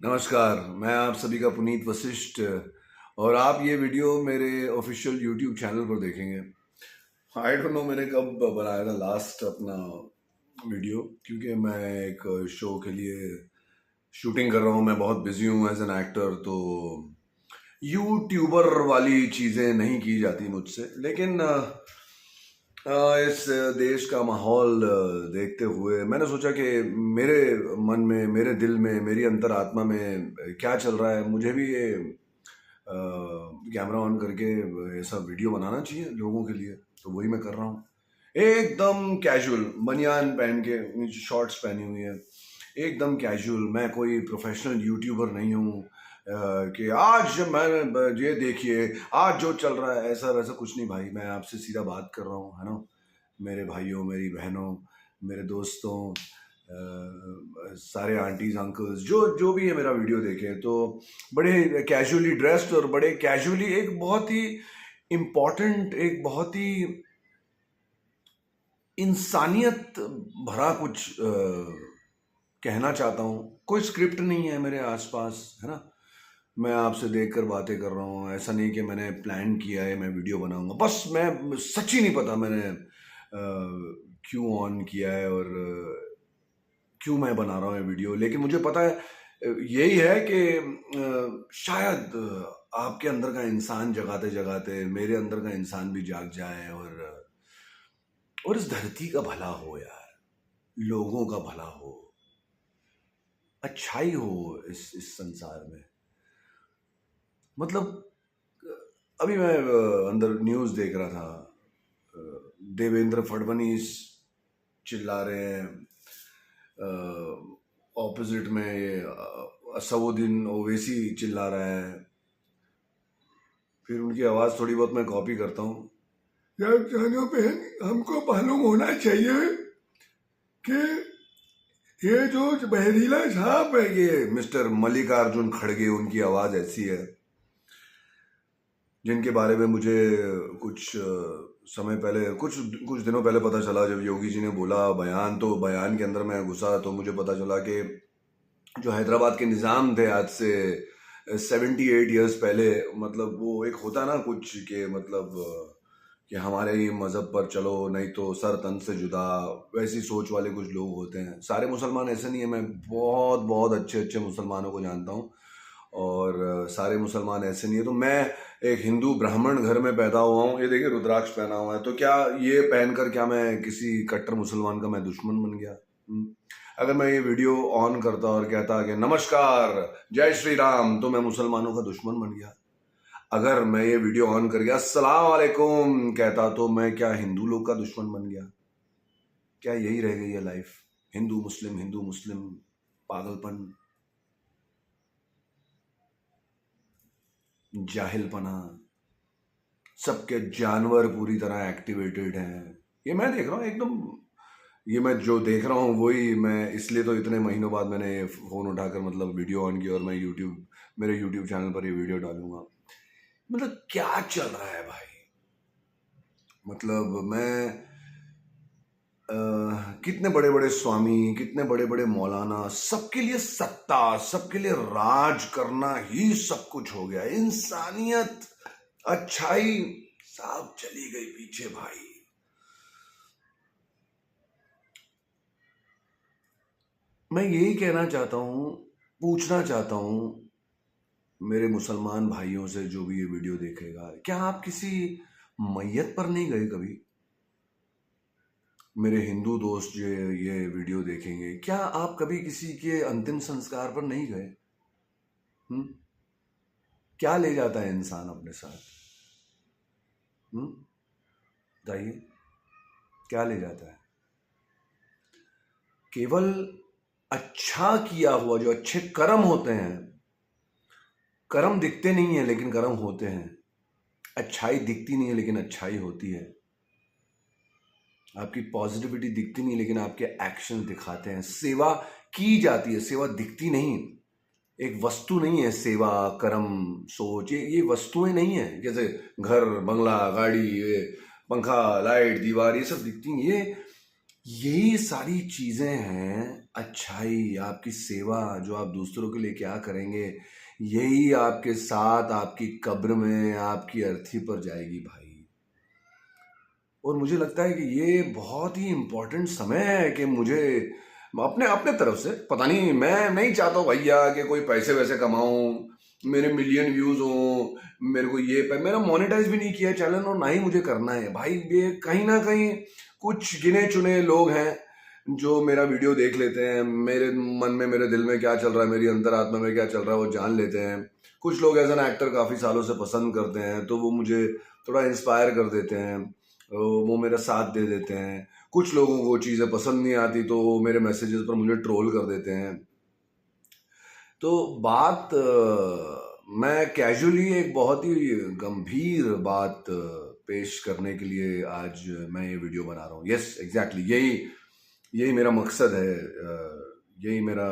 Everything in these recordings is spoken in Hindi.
नमस्कार, मैं आप सभी का पुनीत वशिष्ठ और आप ये वीडियो मेरे ऑफिशियल यूट्यूब चैनल पर देखेंगे। आई डोंट नो मैंने कब बनाया था लास्ट अपना वीडियो, क्योंकि मैं एक शो के लिए शूटिंग कर रहा हूँ। मैं बहुत बिजी हूँ एज एन एक्टर, तो यूट्यूबर वाली चीज़ें नहीं की जाती मुझसे। लेकिन इस देश का माहौल देखते हुए मैंने सोचा कि मेरे मन में, मेरे दिल में, मेरी अंतरात्मा में क्या चल रहा है, मुझे भी ये कैमरा ऑन करके ऐसा वीडियो बनाना चाहिए लोगों के लिए। तो वही मैं कर रहा हूँ। एकदम कैजुअल बनियान पहन के, नीचे शॉर्ट्स पहनी हुई है, एकदम कैजुअल। मैं कोई प्रोफेशनल यूट्यूबर नहीं हूँ कि आज मैं ये देखिए आज जो चल रहा है, ऐसा वैसा कुछ नहीं भाई। मैं आपसे सीधा बात कर रहा हूँ, है ना। मेरे भाइयों, मेरी बहनों, मेरे दोस्तों, सारे आंटीज अंकल्स जो जो भी है मेरा वीडियो देखें, तो बड़े कैजुअली ड्रेस्ड और बड़े कैजुअली एक बहुत ही इम्पोर्टेंट, एक बहुत ही इंसानियत भरा कुछ कहना चाहता हूँ। कोई स्क्रिप्ट नहीं है मेरे आसपास, है ना। मैं आपसे देखकर बातें कर रहा हूँ। ऐसा नहीं कि मैंने प्लान किया है मैं वीडियो बनाऊंगा। बस मैं सच ही नहीं पता मैंने क्यों ऑन किया है और क्यों मैं बना रहा हूँ ये वीडियो। लेकिन मुझे पता है यही है कि शायद आपके अंदर का इंसान जगाते जगाते मेरे अंदर का इंसान भी जाग जाए और इस धरती का भला हो यार, लोगों का भला हो, अच्छाई हो इस संसार में। मतलब अभी मैं अंदर न्यूज़ देख रहा था, देवेंद्र फडणवीस चिल्ला रहे हैं, ऑपोजिट में ये असदुद्दीन ओवैसी चिल्ला रहा है। फिर उनकी आवाज़ थोड़ी बहुत मैं कॉपी करता हूँ। यार जानो बहन, हमको मालूम होना चाहिए कि ये जो बहरीला साहब है, ये मिस्टर मल्लिकार्जुन खड़गे, उनकी आवाज़ ऐसी है, जिनके बारे में मुझे कुछ समय पहले, कुछ दिनों पहले पता चला। जब योगी जी ने बोला बयान, तो बयान के अंदर मैं घुसा तो मुझे पता चला कि जो हैदराबाद के निज़ाम थे आज से 78 ईयर्स पहले, मतलब वो एक होता ना कुछ कि मतलब कि हमारे ही मज़हब पर चलो, नहीं तो सर तन से जुदा, वैसी सोच वाले कुछ लोग होते हैं। सारे मुसलमान ऐसे नहीं है, मैं बहुत बहुत अच्छे अच्छे मुसलमानों को जानता हूँ और सारे मुसलमान ऐसे नहीं है। तो मैं एक हिंदू ब्राह्मण घर में पैदा हुआ हूँ। ये देखिए रुद्राक्ष पहना हुआ है, तो क्या ये पहनकर क्या मैं किसी कट्टर मुसलमान का मैं दुश्मन बन गया? अगर मैं ये वीडियो ऑन करता और कहता कि नमस्कार, जय श्री राम, तो मैं मुसलमानों का दुश्मन बन गया। अगर मैं ये वीडियो ऑन कर गया अस्सलाम वालेकुम कहता, तो मैं क्या हिंदू लोग का दुश्मन बन गया? क्या यही रह गई है लाइफ? हिंदू मुस्लिम पागलपन, जाहिलपना, सबके जानवर पूरी तरह एक्टिवेटेड हैं। ये मैं देख रहा हूँ एकदम, ये मैं जो देख रहा हूँ वही मैं, इसलिए तो इतने महीनों बाद मैंने फ़ोन उठाकर मतलब वीडियो ऑन किया और मैं मेरे यूट्यूब चैनल पर ये वीडियो डालूंगा। मतलब क्या चल रहा है भाई? मतलब मैं कितने बड़े बड़े स्वामी, कितने बड़े बड़े मौलाना, सबके लिए सत्ता, सबके लिए राज करना ही सब कुछ हो गया। इंसानियत, अच्छाई सब चली गई पीछे भाई। मैं यही कहना चाहता हूँ, पूछना चाहता हूँ मेरे मुसलमान भाइयों से, जो भी ये वीडियो देखेगा, क्या आप किसी मैयत पर नहीं गए कभी? मेरे हिंदू दोस्त जो ये वीडियो देखेंगे, क्या आप कभी किसी के अंतिम संस्कार पर नहीं गए? क्या ले जाता है इंसान अपने साथ? बताइए, क्या ले जाता है? केवल अच्छा किया हुआ, जो अच्छे कर्म होते हैं, कर्म दिखते नहीं है लेकिन कर्म होते हैं। अच्छाई दिखती नहीं है लेकिन अच्छाई होती है। आपकी पॉजिटिविटी दिखती नहीं लेकिन आपके एक्शन दिखाते हैं। सेवा की जाती है, सेवा दिखती नहीं। एक वस्तु नहीं है सेवा, कर्म, सोच, ये वस्तुएं नहीं है। जैसे घर, बंगला, गाड़ी, ये पंखा, लाइट, दीवार, ये सब दिखती हैं। ये यही सारी चीजें हैं अच्छाई, आपकी सेवा, जो आप दूसरों के लिए क्या करेंगे, यही आपके साथ आपकी कब्र में आपकी अर्थी पर जाएगी भाई। और मुझे लगता है कि ये बहुत ही इम्पोर्टेंट समय है कि मुझे अपने अपने तरफ से, पता नहीं, मैं नहीं चाहता हूँ भैया कि कोई पैसे वैसे कमाऊं, मेरे मिलियन व्यूज हों, मेरे को ये मेरा मोनेटाइज भी नहीं किया चैनल और ना ही मुझे करना है भाई। ये कहीं ना कहीं कुछ गिने चुने लोग हैं जो मेरा वीडियो देख लेते हैं, मेरे मन में, मेरे दिल में क्या चल रहा है, मेरी अंतरात्मा में क्या चल रहा है वो जान लेते हैं। कुछ लोग एज एन एक्टर काफ़ी सालों से पसंद करते हैं तो वो मुझे थोड़ा इंस्पायर कर देते हैं, वो मेरा साथ दे देते हैं। कुछ लोगों को चीज़ें पसंद नहीं आती तो वो मेरे मैसेजेस पर मुझे ट्रोल कर देते हैं। तो बात मैं कैजुअली एक बहुत ही गंभीर बात पेश करने के लिए आज मैं ये वीडियो बना रहा हूँ। यस, एग्जैक्टली, यही मेरा मकसद है, यही मेरा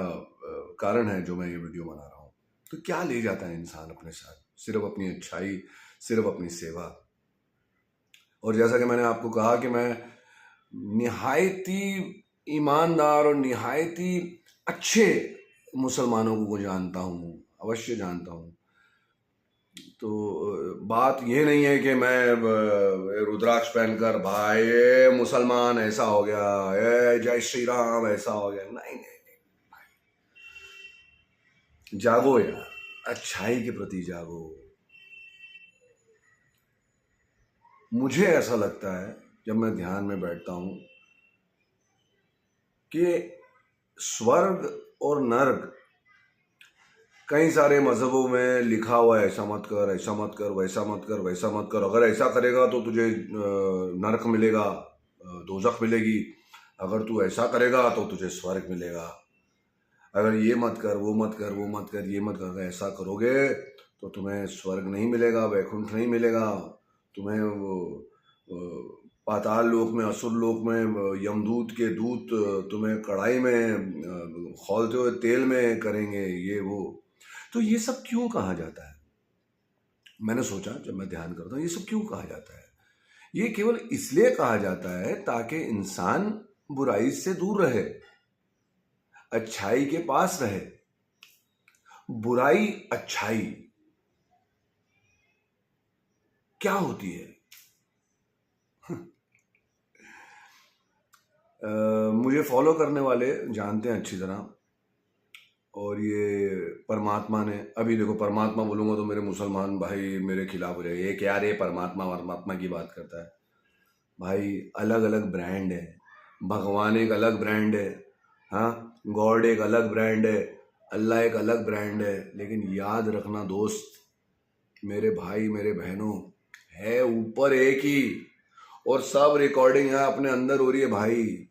कारण है जो मैं ये वीडियो बना रहा हूँ। तो क्या ले जाता है इंसान अपने साथ? सिर्फ अपनी अच्छाई, सिर्फ अपनी सेवा। और जैसा कि मैंने आपको कहा कि मैं निहायती ईमानदार और निहायती अच्छे मुसलमानों को जानता हूँ, अवश्य जानता हूँ। तो बात ये नहीं है कि मैं रुद्राक्ष पहनकर भाई ये मुसलमान ऐसा हो गया, ये जय श्री राम ऐसा हो गया, नहीं नहीं नहीं भाई। जागो यार, अच्छाई के प्रति जागो। मुझे ऐसा लगता है जब मैं ध्यान में बैठता हूँ कि स्वर्ग और नर्क कई सारे मजहबों में लिखा हुआ है, ऐसा मत कर, ऐसा मत कर, वैसा मत कर, वैसा मत कर, अगर ऐसा करेगा तो तुझे नरक मिलेगा, दोजख मिलेगी, अगर तू ऐसा करेगा तो तुझे स्वर्ग मिलेगा, अगर ये मत कर, वो मत कर, वो मत कर, ये मत कर, अगर ऐसा करोगे तो तुम्हें स्वर्ग नहीं मिलेगा, वैकुंठ नहीं मिलेगा, तुम्हें पाताल लोक में, असुर लोक में यमदूत के दूत तुम्हें कढ़ाई में खौलते हुए तेल में करेंगे, ये वो। तो ये सब क्यों कहा जाता है? मैंने सोचा जब मैं ध्यान करता हूँ, ये सब क्यों कहा जाता है? ये केवल इसलिए कहा जाता है ताकि इंसान बुराई से दूर रहे, अच्छाई के पास रहे। बुराई, अच्छाई क्या होती है? मुझे फॉलो करने वाले जानते हैं अच्छी तरह। और ये परमात्मा ने, अभी देखो परमात्मा बोलूँगा तो मेरे मुसलमान भाई मेरे खिलाफ हो जाएंगे, ये क्या रे परमात्मा परमात्मा की बात करता है। भाई अलग अलग ब्रांड है, भगवान एक अलग ब्रांड है, हाँ, गॉड एक अलग ब्रांड है, अल्लाह एक अलग ब्रांड है। लेकिन याद रखना दोस्त, मेरे भाई मेरे बहनों, है ऊपर एक ही, और सब रिकॉर्डिंग है अपने अंदर हो रही है भाई।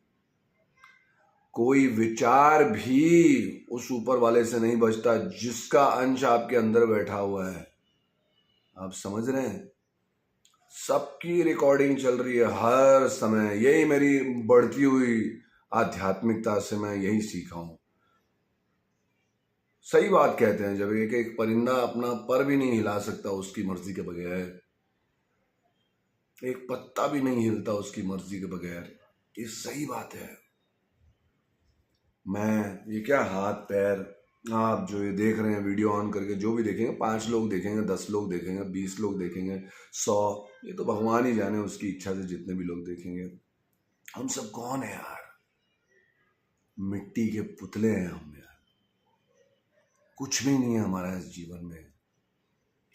कोई विचार भी उस ऊपर वाले से नहीं बचता जिसका अंश आपके अंदर बैठा हुआ है। आप समझ रहे हैं? सबकी रिकॉर्डिंग चल रही है हर समय। यही मेरी बढ़ती हुई आध्यात्मिकता से मैं यही सीखा हूं। सही बात कहते हैं जब एक परिंदा अपना पर भी नहीं हिला सकता उसकी मर्जी के बगैर, एक पत्ता भी नहीं हिलता उसकी मर्जी के बगैर, ये सही बात है। मैं ये क्या हाथ पैर, आप जो ये देख रहे हैं वीडियो ऑन करके, जो भी देखेंगे, 5 लोग देखेंगे, 10 लोग देखेंगे, 20 लोग देखेंगे, 100, ये तो भगवान ही जाने उसकी इच्छा से जितने भी लोग देखेंगे। हम सब कौन है यार? मिट्टी के पुतले हैं हम यार। कुछ भी नहीं है हमारा इस जीवन में,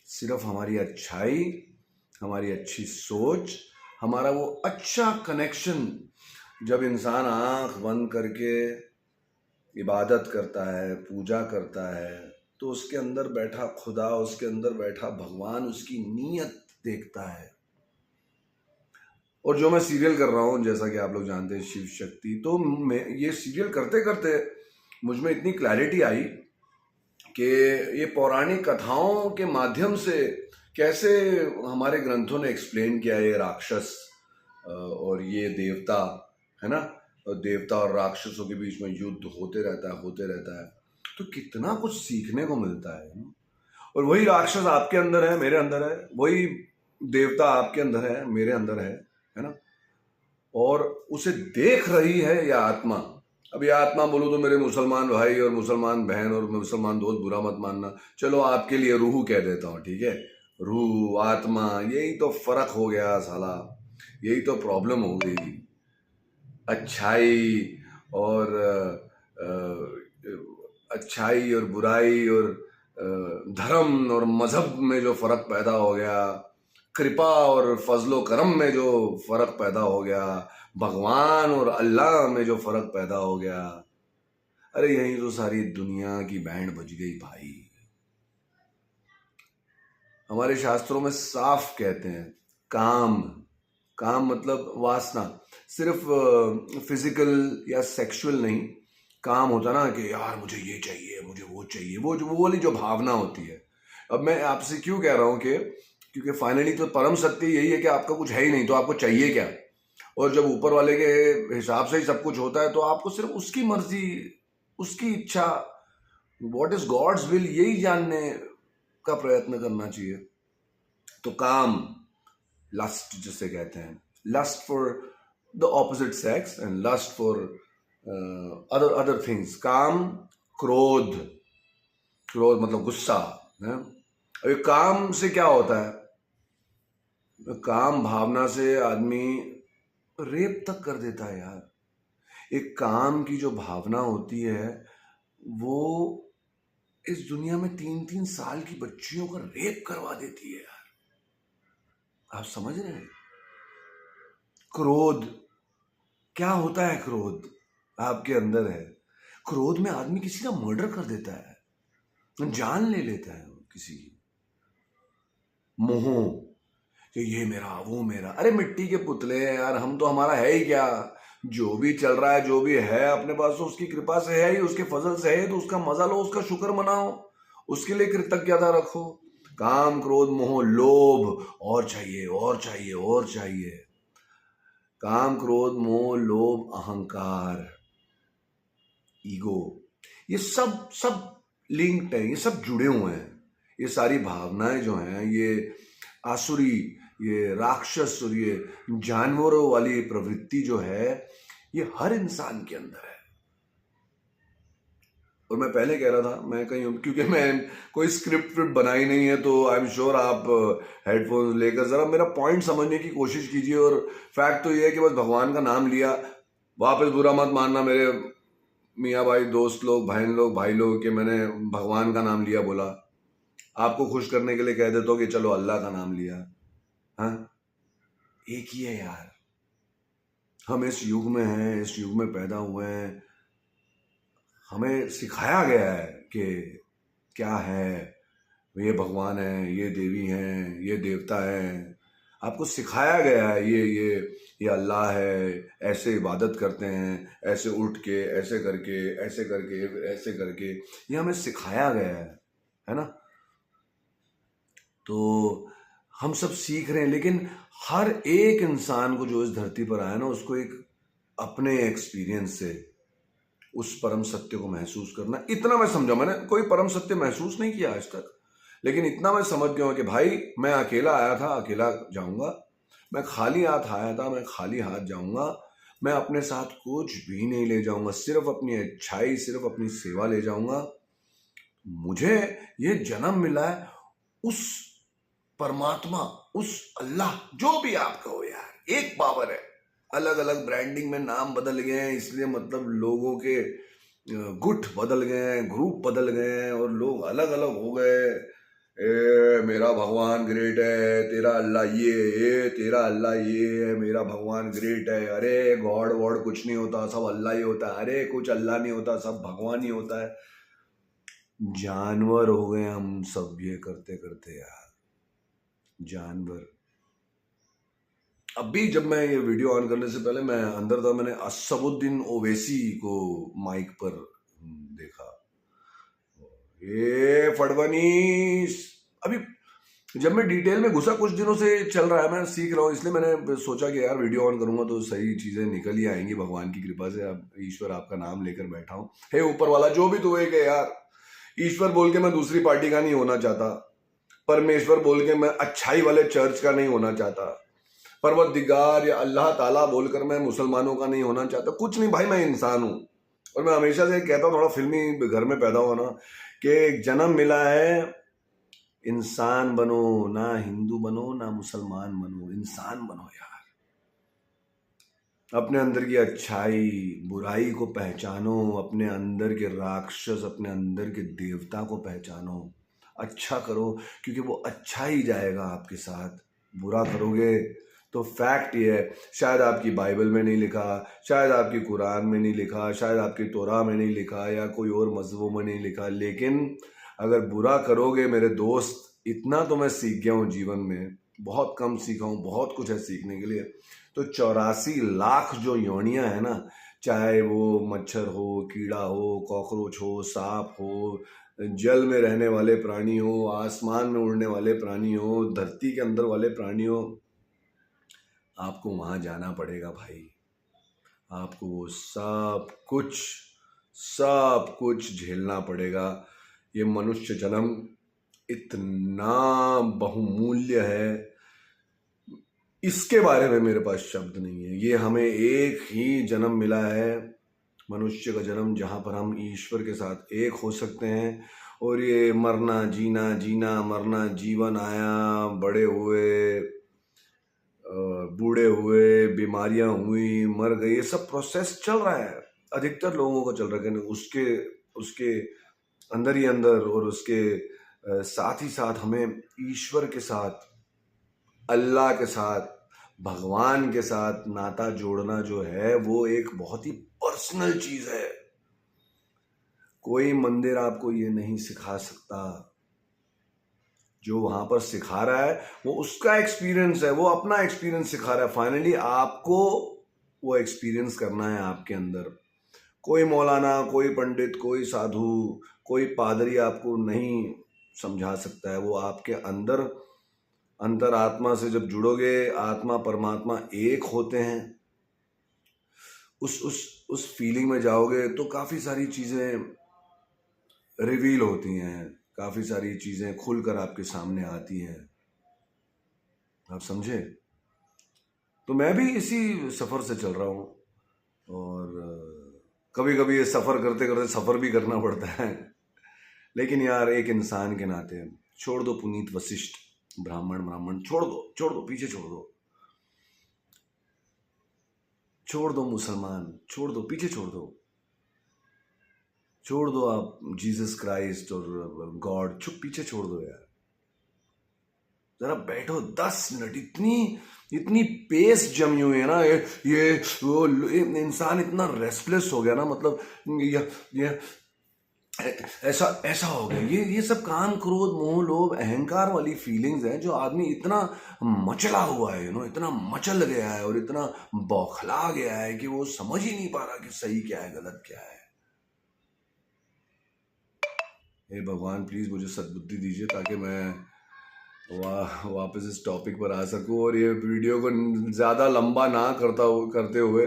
सिर्फ हमारी अच्छाई, हमारी अच्छी सोच, हमारा वो अच्छा कनेक्शन। जब इंसान आंख बंद करके इबादत करता है, पूजा करता है, तो उसके अंदर बैठा खुदा, उसके अंदर बैठा भगवान उसकी नीयत देखता है। और जो मैं सीरियल कर रहा हूँ, जैसा कि आप लोग जानते हैं, शिव शक्ति, तो मैं ये सीरियल करते करते मुझ में इतनी क्लैरिटी आई कि ये पौराणिक कथाओं के माध्यम से कैसे हमारे ग्रंथों ने एक्सप्लेन किया ये राक्षस और ये देवता, है ना, और देवता और राक्षसों के बीच में युद्ध होते रहता है। तो कितना कुछ सीखने को मिलता है। और वही राक्षस आपके अंदर है, मेरे अंदर है, वही देवता आपके अंदर है, मेरे अंदर है ना, और उसे देख रही है यह आत्मा अभी आत्मा बोलूँ तो मेरे मुसलमान भाई और मुसलमान बहन और मुसलमान दोस्त बुरा मत मानना, चलो आपके लिए रूह कह देता हूँ, ठीक है। रूह आत्मा, यही तो फर्क हो गया साला, यही तो प्रॉब्लम हो गई। अच्छाई और अच्छाई और बुराई और धर्म और मजहब में जो फर्क पैदा हो गया, कृपा और फजलो करम में जो फर्क पैदा हो गया, भगवान और अल्लाह में जो फर्क पैदा हो गया, अरे यही तो सारी दुनिया की बैंड बज गई भाई। हमारे शास्त्रों में साफ कहते हैं, काम, काम मतलब वासना, सिर्फ फिजिकल या सेक्सुअल नहीं, काम होता ना कि यार मुझे ये चाहिए, मुझे वो चाहिए, वो वाली जो भावना होती है। अब मैं आपसे क्यों कह रहा हूँ कि क्योंकि फाइनली तो परम सत्य यही है कि आपका कुछ है ही नहीं, तो आपको चाहिए क्या। और जब ऊपर वाले के हिसाब से ही सब कुछ होता है तो आपको सिर्फ उसकी मर्जी, उसकी इच्छा, व्हाट इज गॉड्स विल, यही जानने का प्रयत्न करना चाहिए। तो काम, लस्ट जिसे कहते हैं, lust for the opposite sex and lust for other things. काम, क्रोध, क्रोध मतलब गुस्सा है। अभी काम से क्या होता है, काम भावना से आदमी रेप तक कर देता है यार। एक काम की जो भावना होती है वो इस दुनिया में 3-3 साल की बच्चियों का रेप करवा देती है यार। आप समझ रहे हैं। क्रोध, क्या होता है क्रोध, आपके अंदर है। क्रोध में आदमी किसी का मर्डर कर देता है, जान ले लेता है किसी की। मोह कि ये मेरा वो मेरा, अरे मिट्टी के पुतले हैं यार हम तो, हमारा है ही क्या। जो भी चल रहा है, जो भी है अपने पास तो उसकी कृपा से है ही, उसके फजल से है, तो उसका मजा लो, उसका शुक्र मनाओ, उसके लिए कृतज्ञता रखो। काम, क्रोध, मोह, लोभ, और चाहिए और चाहिए और चाहिए। काम, क्रोध, मोह, लोभ, अहंकार, ईगो, ये सब सब लिंक्ड है, ये सब जुड़े हुए हैं। ये सारी भावनाएं जो हैं, ये आसुरी, ये राक्षस और ये जानवरों वाली प्रवृत्ति जो है, ये हर इंसान के अंदर है। और मैं पहले कह रहा था, मैं कहीं, क्योंकि मैं कोई स्क्रिप्ट बनाई नहीं है, तो आई एम श्योर आप हेडफोन लेकर जरा मेरा पॉइंट समझने की कोशिश कीजिए। और फैक्ट तो ये है कि बस भगवान का नाम लिया, वापस बुरा मत मानना मेरे मियाँ भाई, दोस्त लोग, बहन लोग, भाई लोग, कि मैंने भगवान का नाम लिया बोला। आपको खुश करने के लिए कह देता हूँ कि चलो अल्लाह का नाम लिया। हाँ, एक ही है यार। हम इस युग में हैं, इस युग में पैदा हुए हैं, हमें सिखाया गया है कि क्या है, ये भगवान है, ये देवी हैं, ये देवता हैं। आपको सिखाया गया है ये अल्लाह है, ऐसे इबादत करते हैं, ऐसे उठ के, ऐसे करके, ऐसे करके, ऐसे करके, ये हमें सिखाया गया है ना। तो हम सब सीख रहे हैं, लेकिन हर एक इंसान को जो इस धरती पर आया ना, उसको एक अपने एक्सपीरियंस से उस परम सत्य को महसूस करना। इतना मैं समझा, मैंने कोई परम सत्य महसूस नहीं किया आज तक, लेकिन इतना मैं समझ गया हूं कि भाई मैं अकेला आया था, अकेला जाऊंगा, मैं खाली हाथ आया था, मैं खाली हाथ जाऊंगा, मैं अपने साथ कुछ भी नहीं ले जाऊंगा, सिर्फ अपनी अच्छाई, सिर्फ अपनी सेवा ले जाऊंगा। मुझे ये जन्म मिला है उस परमात्मा, उस अल्लाह, जो भी आप कहो यार, एक पावर है। अलग अलग ब्रांडिंग में नाम बदल गए हैं, इसलिए मतलब लोगों के गुट बदल गए हैं, ग्रुप बदल गए हैं, और लोग अलग अलग हो गए। मेरा भगवान ग्रेट है, तेरा अल्लाह ये तेरा अल्लाह ये है, मेरा भगवान ग्रेट है। अरे गॉड वॉड कुछ नहीं होता, सब अल्लाह ही होता है। अरे कुछ अल्लाह नहीं होता, सब भगवान ही होता है। जानवर हो गए हम सब ये करते करते यार, जानवर। अभी जब मैं ये वीडियो ऑन करने से पहले मैं अंदर था, मैंने असदुद्दीन ओवैसी को माइक पर देखा। ये फड़वनीस, अभी जब मैं डिटेल में घुसा, कुछ दिनों से चल रहा है, मैं सीख रहा हूँ, इसलिए मैंने सोचा कि यार वीडियो ऑन करूंगा तो सही चीजें निकल ही आएंगी भगवान की कृपा से। अब ईश्वर आपका नाम लेकर बैठा हूँ, हे ऊपर वाला जो भी तू है कि यार, ईश्वर बोल के मैं दूसरी पार्टी का नहीं होना चाहता, परमेश्वर बोल के मैं अच्छाई वाले चर्च का नहीं होना चाहता, परवरदिगार या अल्लाह ताला बोलकर मैं मुसलमानों का नहीं होना चाहता, कुछ नहीं भाई, मैं इंसान हूं। और मैं हमेशा से कहता हूँ, थोड़ा फिल्मी घर में पैदा हुआ ना, कि जन्म मिला है, इंसान बनो, ना हिंदू बनो ना मुसलमान बनो, इंसान बनो यार। अपने अंदर की अच्छाई बुराई को पहचानो, अपने अंदर के राक्षस, अपने अंदर के देवता को पहचानो, अच्छा करो, क्योंकि वो अच्छा ही जाएगा आपके साथ। बुरा करोगे तो फैक्ट ये है, शायद आपकी बाइबल में नहीं लिखा, शायद आपकी कुरान में नहीं लिखा, शायद आपकी तोरा में नहीं लिखा, या कोई और मजहबों में नहीं लिखा, लेकिन अगर बुरा करोगे मेरे दोस्त, इतना तो मैं सीख गया हूँ जीवन में, बहुत कम सीखा हूँ, बहुत कुछ है सीखने के लिए। तो 84 लाख जो योनियां है ना, चाहे वो मच्छर हो, कीड़ा हो, कॉकरोच हो, सांप हो, जल में रहने वाले प्राणी हो, आसमान में उड़ने वाले प्राणी हो, धरती के अंदर वाले प्राणी हो, आपको वहां जाना पड़ेगा भाई। आपको वो सब कुछ झेलना पड़ेगा। ये मनुष्य जन्म इतना बहुमूल्य है, इसके बारे में मेरे पास शब्द नहीं है। ये हमें एक ही जन्म मिला है, मनुष्य का जन्म, जहाँ पर हम ईश्वर के साथ एक हो सकते हैं। और ये मरना जीना, जीना मरना, जीवन आया, बड़े हुए, बूढ़े हुए, बीमारियां हुई, मर गए, ये सब प्रोसेस चल रहा है, अधिकतर लोगों को चल रहा है। उसके उसके अंदर ही अंदर, और उसके साथ ही साथ हमें ईश्वर के साथ, अल्लाह के साथ, भगवान के साथ नाता जोड़ना जो है, वो एक बहुत ही पर्सनल चीज है। कोई मंदिर आपको ये नहीं सिखा सकता। जो वहां पर सिखा रहा है वो उसका एक्सपीरियंस है, वो अपना एक्सपीरियंस सिखा रहा है। फाइनली आपको वो एक्सपीरियंस करना है आपके अंदर। कोई मौलाना, कोई पंडित, कोई साधु, कोई पादरी आपको नहीं समझा सकता है। वो आपके अंदर, अंतरात्मा से जब जुड़ोगे, आत्मा परमात्मा एक होते हैं, उस फीलिंग में जाओगे, तो काफी सारी चीजें रिवील होती हैं, काफी सारी चीजें खुलकर आपके सामने आती हैं। आप समझे? तो मैं भी इसी सफर से चल रहा हूँ, और कभी कभी ये सफर करते करते सफर भी करना पड़ता है। लेकिन यार, एक इंसान के नाते छोड़ दो पुनीत वशिष्ठ, ब्राह्मण छोड़ दो, पीछे छोड़ दो मुसलमान, छोड़ दो, पीछे छोड़ दो आप जीसस क्राइस्ट और गॉड, पीछे छोड़ दो यार। जरा बैठो 10 मिनट। इतनी पेस जमी हुई है ना, वो इंसान इतना रेस्टलेस हो गया ना, मतलब ये ऐसा हो गया। ये सब काम, क्रोध, मोह, लोभ, अहंकार वाली फीलिंग्स हैं, जो आदमी इतना मचला हुआ है, इतना मचल गया है, और इतना बौखला गया है कि वो समझ ही नहीं पा रहा कि सही क्या है, गलत क्या है। हे भगवान, प्लीज मुझे सद्बुद्धि दीजिए, ताकि मैं वापस इस टॉपिक पर आ सकूं, और ये वीडियो को ज़्यादा लंबा ना करते हुए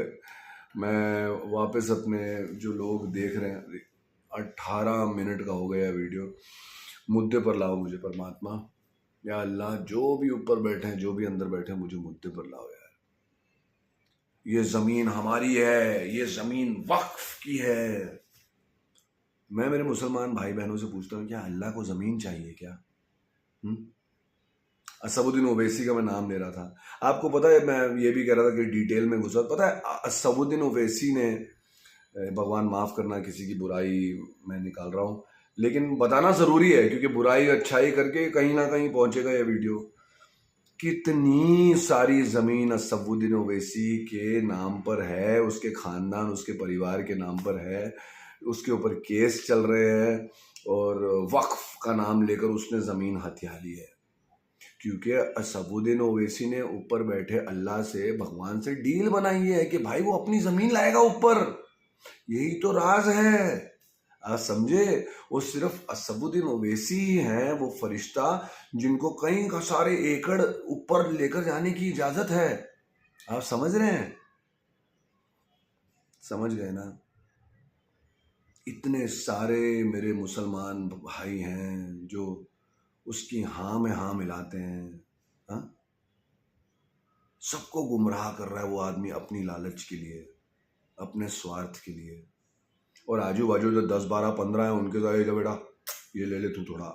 मैं वापस अपने जो लोग देख रहे हैं, 18 मिनट का हो गया वीडियो, मुद्दे पर लाओ मुझे परमात्मा, या अल्लाह, जो भी ऊपर बैठे हैं, जो भी अंदर बैठे हैं, मुझे मुद्दे पर लाओ यार। ये ज़मीन हमारी है, ये ज़मीन वक्फ की है। मैं मेरे मुसलमान भाई बहनों से पूछता हूँ, क्या अल्लाह को ज़मीन चाहिए क्या? असदुद्दीन ओवैसी का मैं नाम ले रहा था। आपको पता है, मैं ये भी कह रहा था कि डिटेल में घुसा, पता है असदुद्दीन ओवैसी ने, भगवान माफ़ करना किसी की बुराई मैं निकाल रहा हूँ, लेकिन बताना ज़रूरी है, क्योंकि बुराई अच्छाई करके कहीं ना कहीं पहुंचेगा ये वीडियो। कितनी सारी ज़मीन असदुद्दीन ओवैसी के नाम पर है, उसके ख़ानदान, उसके परिवार के नाम पर है, उसके ऊपर केस चल रहे हैं, और वक्फ का नाम लेकर उसने ज़मीन हथिया ली है, क्योंकि असदुद्दीन ओवैसी ने ऊपर बैठे अल्लाह से, भगवान से डील बनाई है कि भाई वो अपनी जमीन लाएगा ऊपर। यही तो राज है, आप समझे? वो सिर्फ असदुद्दीन ओवैसी ही हैं, वो फरिश्ता जिनको कई का सारे एकड़ ऊपर लेकर जाने की इजाजत है। आप समझ रहे हैं? समझ गए ना? इतने सारे मेरे मुसलमान भाई हैं जो उसकी हाँ में हाँ मिलाते हैं। हाँ, सबको गुमराह कर रहा है वो आदमी, अपनी लालच के लिए, अपने स्वार्थ के लिए। और आजू बाजू जो 10 12 15 है उनके तो ये बेटा ये ले ले तू थोड़ा,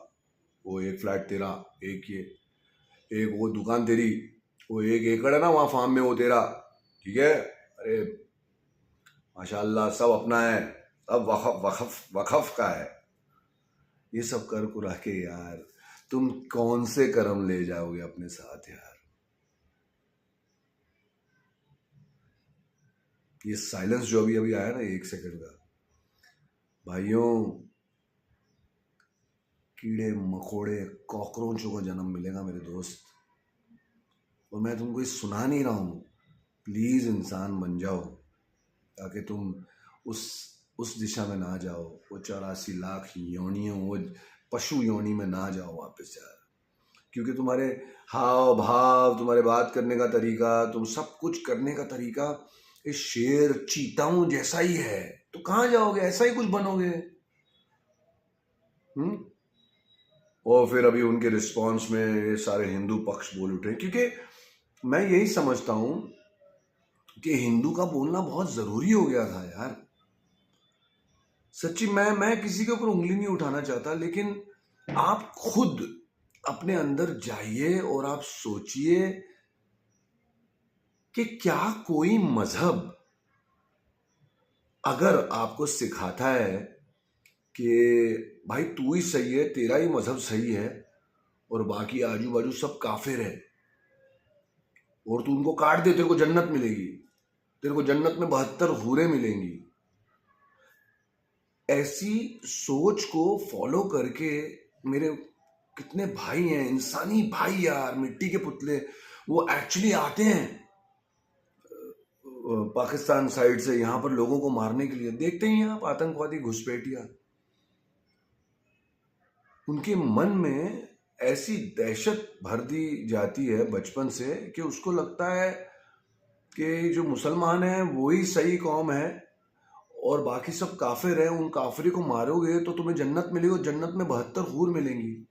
वो एक फ्लैट तेरा, एक ये, एक वो दुकान तेरी, वो 1 एकड़ है ना वहाँ फार्म में वो तेरा, ठीक है। अरे माशाल्लाह सब अपना है, सब वक़फ़ वक़फ़ वक़फ़ का है। ये सब कर कुरा के यार तुम कौन से कर्म ले जाओगे अपने साथ यार। ये साइलेंस जो अभी अभी आया ना 1 सेकंड का, भाइयों कीड़े मकोड़े कॉकरोचों को जन्म मिलेगा मेरे दोस्त। और मैं तुमको ये सुना नहीं रहा हूँ, प्लीज इंसान बन जाओ ताकि तुम उस दिशा में ना जाओ, वो 84 लाख योनियों, वो पशु योनि में ना जाओ वापस यार। क्योंकि तुम्हारे हाव भाव, तुम्हारे बात करने का तरीका, तुम सब कुछ करने का तरीका इस शेर चीताओं जैसा ही है, तो कहाँ जाओगे, ऐसा ही कुछ बनोगे। और फिर अभी उनके रिस्पॉन्स में ये सारे हिंदू पक्ष बोल उठे, क्योंकि मैं यही समझता हूं कि हिंदू का बोलना बहुत जरूरी हो गया था यार। सच्ची मैं किसी के ऊपर उंगली नहीं उठाना चाहता, लेकिन आप खुद अपने अंदर जाइए और आप सोचिए कि क्या कोई मजहब अगर आपको सिखाता है कि भाई तू ही सही है, तेरा ही मजहब सही है और बाकी आजू बाजू सब काफिर है, और तू उनको काट दे, तेरे को जन्नत मिलेगी, तेरे को जन्नत में 72 हूरें मिलेंगी, ऐसी सोच को फॉलो करके मेरे कितने भाई हैं, इंसानी भाई यार, मिट्टी के पुतले, वो एक्चुअली आते हैं पाकिस्तान साइड से यहाँ पर लोगों को मारने के लिए। देखते ही हैं आप आतंकवादी घुसपैठिया, उनके मन में ऐसी दहशत भर दी जाती है बचपन से कि उसको लगता है कि जो मुसलमान हैं वो ही सही कौम है और बाकी सब काफिर हैं, उन काफिरी को मारोगे तो तुम्हें जन्नत मिलेगी, और जन्नत में 72 हूर मिलेंगी।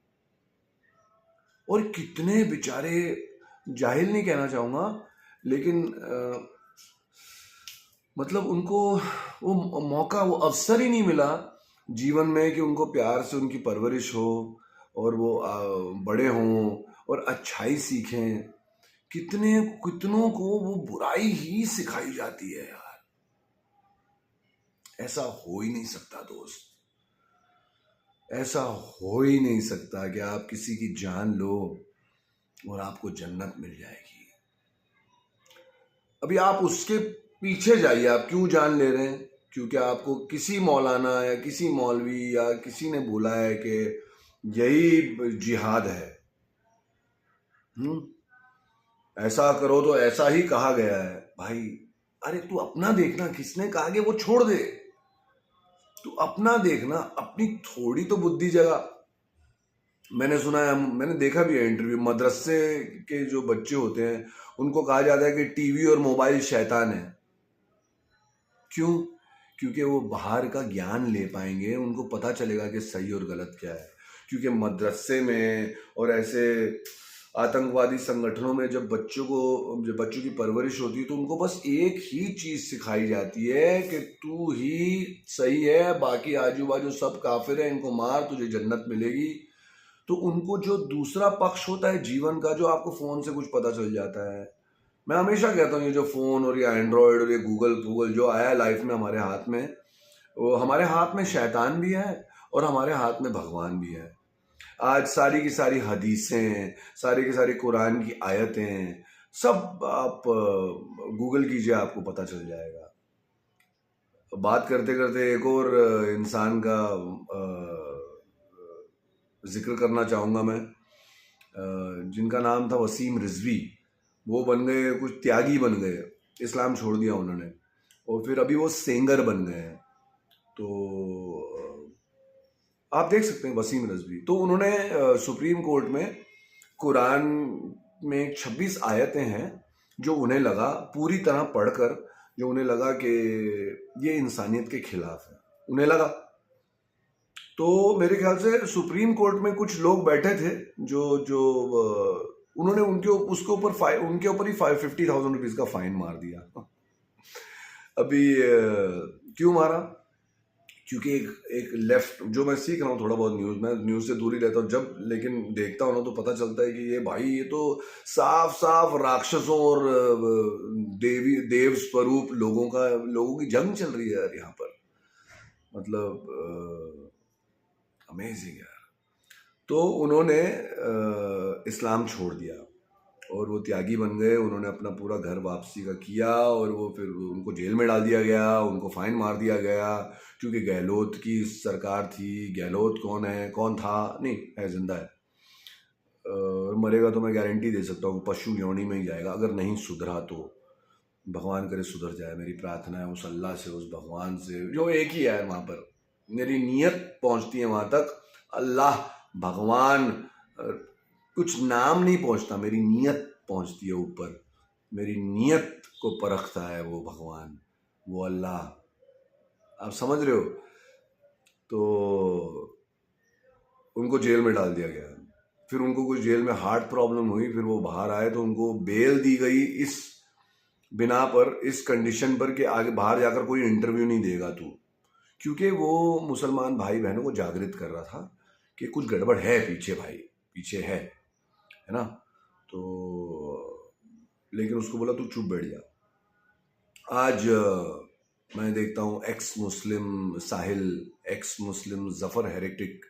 और कितने बेचारे, जाहिल नहीं कहना चाहूंगा, लेकिन मतलब उनको वो मौका, वो अवसर ही नहीं मिला जीवन में कि उनको प्यार से उनकी परवरिश हो और वो बड़े हों और अच्छाई सीखें। कितनों को वो बुराई ही सिखाई जाती है यार। ऐसा हो ही नहीं सकता दोस्त, ऐसा हो ही नहीं सकता कि आप किसी की जान लो और आपको जन्नत मिल जाएगी। अभी आप उसके पीछे जाइए, आप क्यों जान ले रहे हैं? क्योंकि आपको किसी मौलाना या किसी मौलवी या किसी ने बोला है कि यही जिहाद है। ऐसा करो तो ऐसा ही कहा गया है। भाई अरे तू अपना देखना, किसने कहा कि वो छोड़ दे, तू अपना देखना, अपनी थोड़ी तो बुद्धि जगा। मैंने सुना है, मैंने देखा भी है इंटरव्यू, मदरसे के जो बच्चे होते हैं उनको कहा जाता है कि टीवी और मोबाइल शैतान है। क्यों? क्योंकि वो बाहर का ज्ञान ले पाएंगे, उनको पता चलेगा कि सही और गलत क्या है। क्योंकि मदरसे में और ऐसे आतंकवादी संगठनों में जब बच्चों की परवरिश होती है तो उनको बस एक ही चीज सिखाई जाती है कि तू ही सही है, बाकी आजू बाजू सब काफिर है, इनको मार, तुझे जन्नत मिलेगी। तो उनको जो दूसरा पक्ष होता है जीवन का, जो आपको फोन से कुछ पता चल जाता है, मैं हमेशा कहता हूँ ये जो फोन और ये एंड्रॉयड और ये गूगल जो आया लाइफ में हमारे हाथ में, वो हमारे हाथ में शैतान भी है और हमारे हाथ में भगवान भी है। आज सारी की सारी हदीसें, सारी की सारी कुरान की आयतें सब आप गूगल कीजिए, आपको पता चल जाएगा। बात करते करते एक और इंसान का जिक्र करना चाहूँगा मैं, जिनका नाम था वसीम रिजवी। वो बन गए कुछ त्यागी बन गए, इस्लाम छोड़ दिया उन्होंने, और फिर अभी वो सेंगर बन गए हैं। तो आप देख सकते हैं वसीम रिजवी, तो उन्होंने सुप्रीम कोर्ट में कुरान में 26 आयतें हैं जो उन्हें लगा, पूरी तरह पढ़कर जो उन्हें लगा कि ये इंसानियत के खिलाफ है, उन्हें लगा। तो मेरे ख्याल से सुप्रीम कोर्ट में कुछ लोग बैठे थे जो उन्होंने उनके ऊपर ही 50,000 रुपीज का फाइन मार दिया। अभी क्यों मारा? क्योंकि एक लेफ्ट, जो मैं सीख रहा हूँ थोड़ा बहुत न्यूज़, मैं न्यूज़ से दूर ही रहता हूँ जब, लेकिन देखता हूँ ना तो पता चलता है कि ये भाई ये तो साफ साफ राक्षसों और देवी देव स्वरूप लोगों की जंग चल रही है यार यहाँ पर। मतलब अमेजिंग यार। तो उन्होंने इस्लाम छोड़ दिया और वो त्यागी बन गए। उन्होंने अपना पूरा घर वापसी का किया और वो फिर उनको जेल में डाल दिया गया, उनको फाइन मार दिया गया, क्योंकि गहलोत की सरकार थी। गहलोत कौन है, कौन था, नहीं है, जिंदा है। मरेगा तो मैं गारंटी दे सकता हूँ पशु योनि में ही जाएगा, अगर नहीं सुधरा तो। भगवान करे सुधर जाए, मेरी प्रार्थना है उस अल्लाह से, उस भगवान से, जो एक ही है वहाँ पर। मेरी नीयत पहुँचती है वहाँ तक, अल्लाह, भगवान, कुछ नाम नहीं पहुँचता, मेरी नीयत पहुँचती है ऊपर। मेरी नीयत को परखता है वो भगवान, वो अल्लाह। आप समझ रहे हो? तो उनको जेल में डाल दिया गया। फिर उनको कुछ जेल में हार्ट प्रॉब्लम हुई, फिर वो बाहर आए तो उनको बेल दी गई इस बिना पर, इस कंडीशन पर कि आगे बाहर जाकर कोई इंटरव्यू नहीं देगा तू, क्योंकि वो मुसलमान भाई बहनों को जागृत कर रहा था कि कुछ गड़बड़ है पीछे, भाई पीछे है ना। तो लेकिन उसको बोला तू चुप बैठ जा। आज मैं देखता हूँ ex Muslim Sahil, ex Muslim Zafar heretic,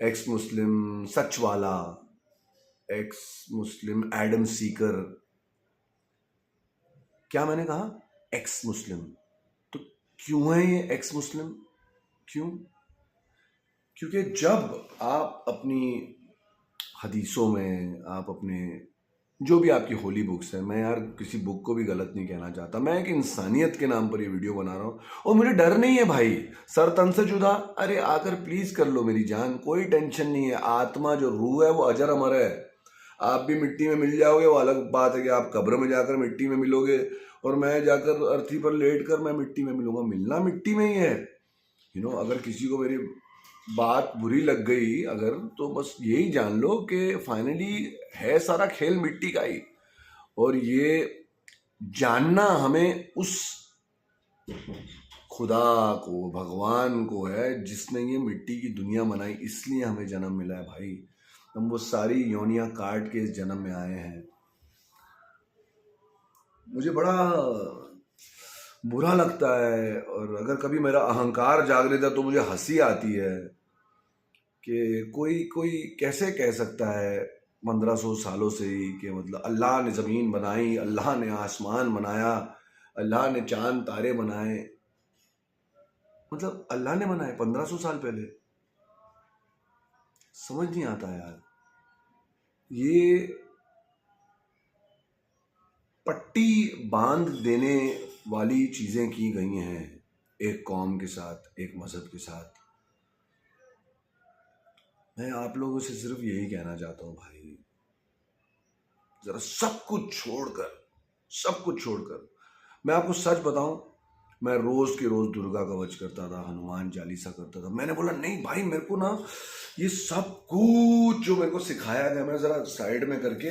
ex Muslim सच वाला, एक्स मुस्लिम एडम सीकर। क्या मैंने कहा? Ex Muslim. तो क्यों है ये एक्स मुस्लिम? क्यों? क्योंकि जब आप अपनी हदीसों में, आप अपने जो भी आपकी होली बुक्स है, मैं यार किसी बुक को भी गलत नहीं कहना चाहता, मैं एक इंसानियत के नाम पर ये वीडियो बना रहा हूँ। और मुझे डर नहीं है भाई, सर तन से जुदा, अरे आकर प्लीज कर लो मेरी जान, कोई टेंशन नहीं है। आत्मा जो रूह है वो अजर अमर है। आप भी मिट्टी में मिल जाओगे, वो अलग बात है कि आप कब्र में जाकर मिट्टी में मिलोगे, और मैं जाकर अर्थी पर लेट कर मैं मिट्टी में मिलूंगा। मिलना मिट्टी में ही है। अगर किसी को मेरी बात बुरी लग गई अगर, तो बस यही जान लो कि फाइनली है सारा खेल मिट्टी का ही। और ये जानना हमें उस खुदा को, भगवान को है जिसने ये मिट्टी की दुनिया बनाई, इसलिए हमें जन्म मिला है भाई। हम वो सारी योनियां काट के इस जन्म में आए हैं। मुझे बड़ा बुरा लगता है, और अगर कभी मेरा अहंकार जाग लेता तो मुझे हंसी आती है कि कोई कैसे कह सकता है 1500 सालों से ही कि मतलब अल्लाह ने ज़मीन बनाई, अल्लाह ने आसमान बनाया, अल्लाह ने चांद तारे बनाए। मतलब अल्लाह ने बनाए 1500 साल पहले। समझ नहीं आता यार। ये पट्टी बांध देने वाली चीजें की गई हैं एक कौम के साथ, एक मजहब के साथ। मैं आप लोगों से सिर्फ यही कहना चाहता हूं भाई, जरा सब कुछ छोड़कर, मैं आपको सच बताऊं, मैं रोज के रोज दुर्गा कवच करता था, हनुमान चालीसा करता था। मैंने बोला नहीं भाई, मेरे को ना ये सब कुछ जो मेरे को सिखाया गया, मैं जरा साइड में करके,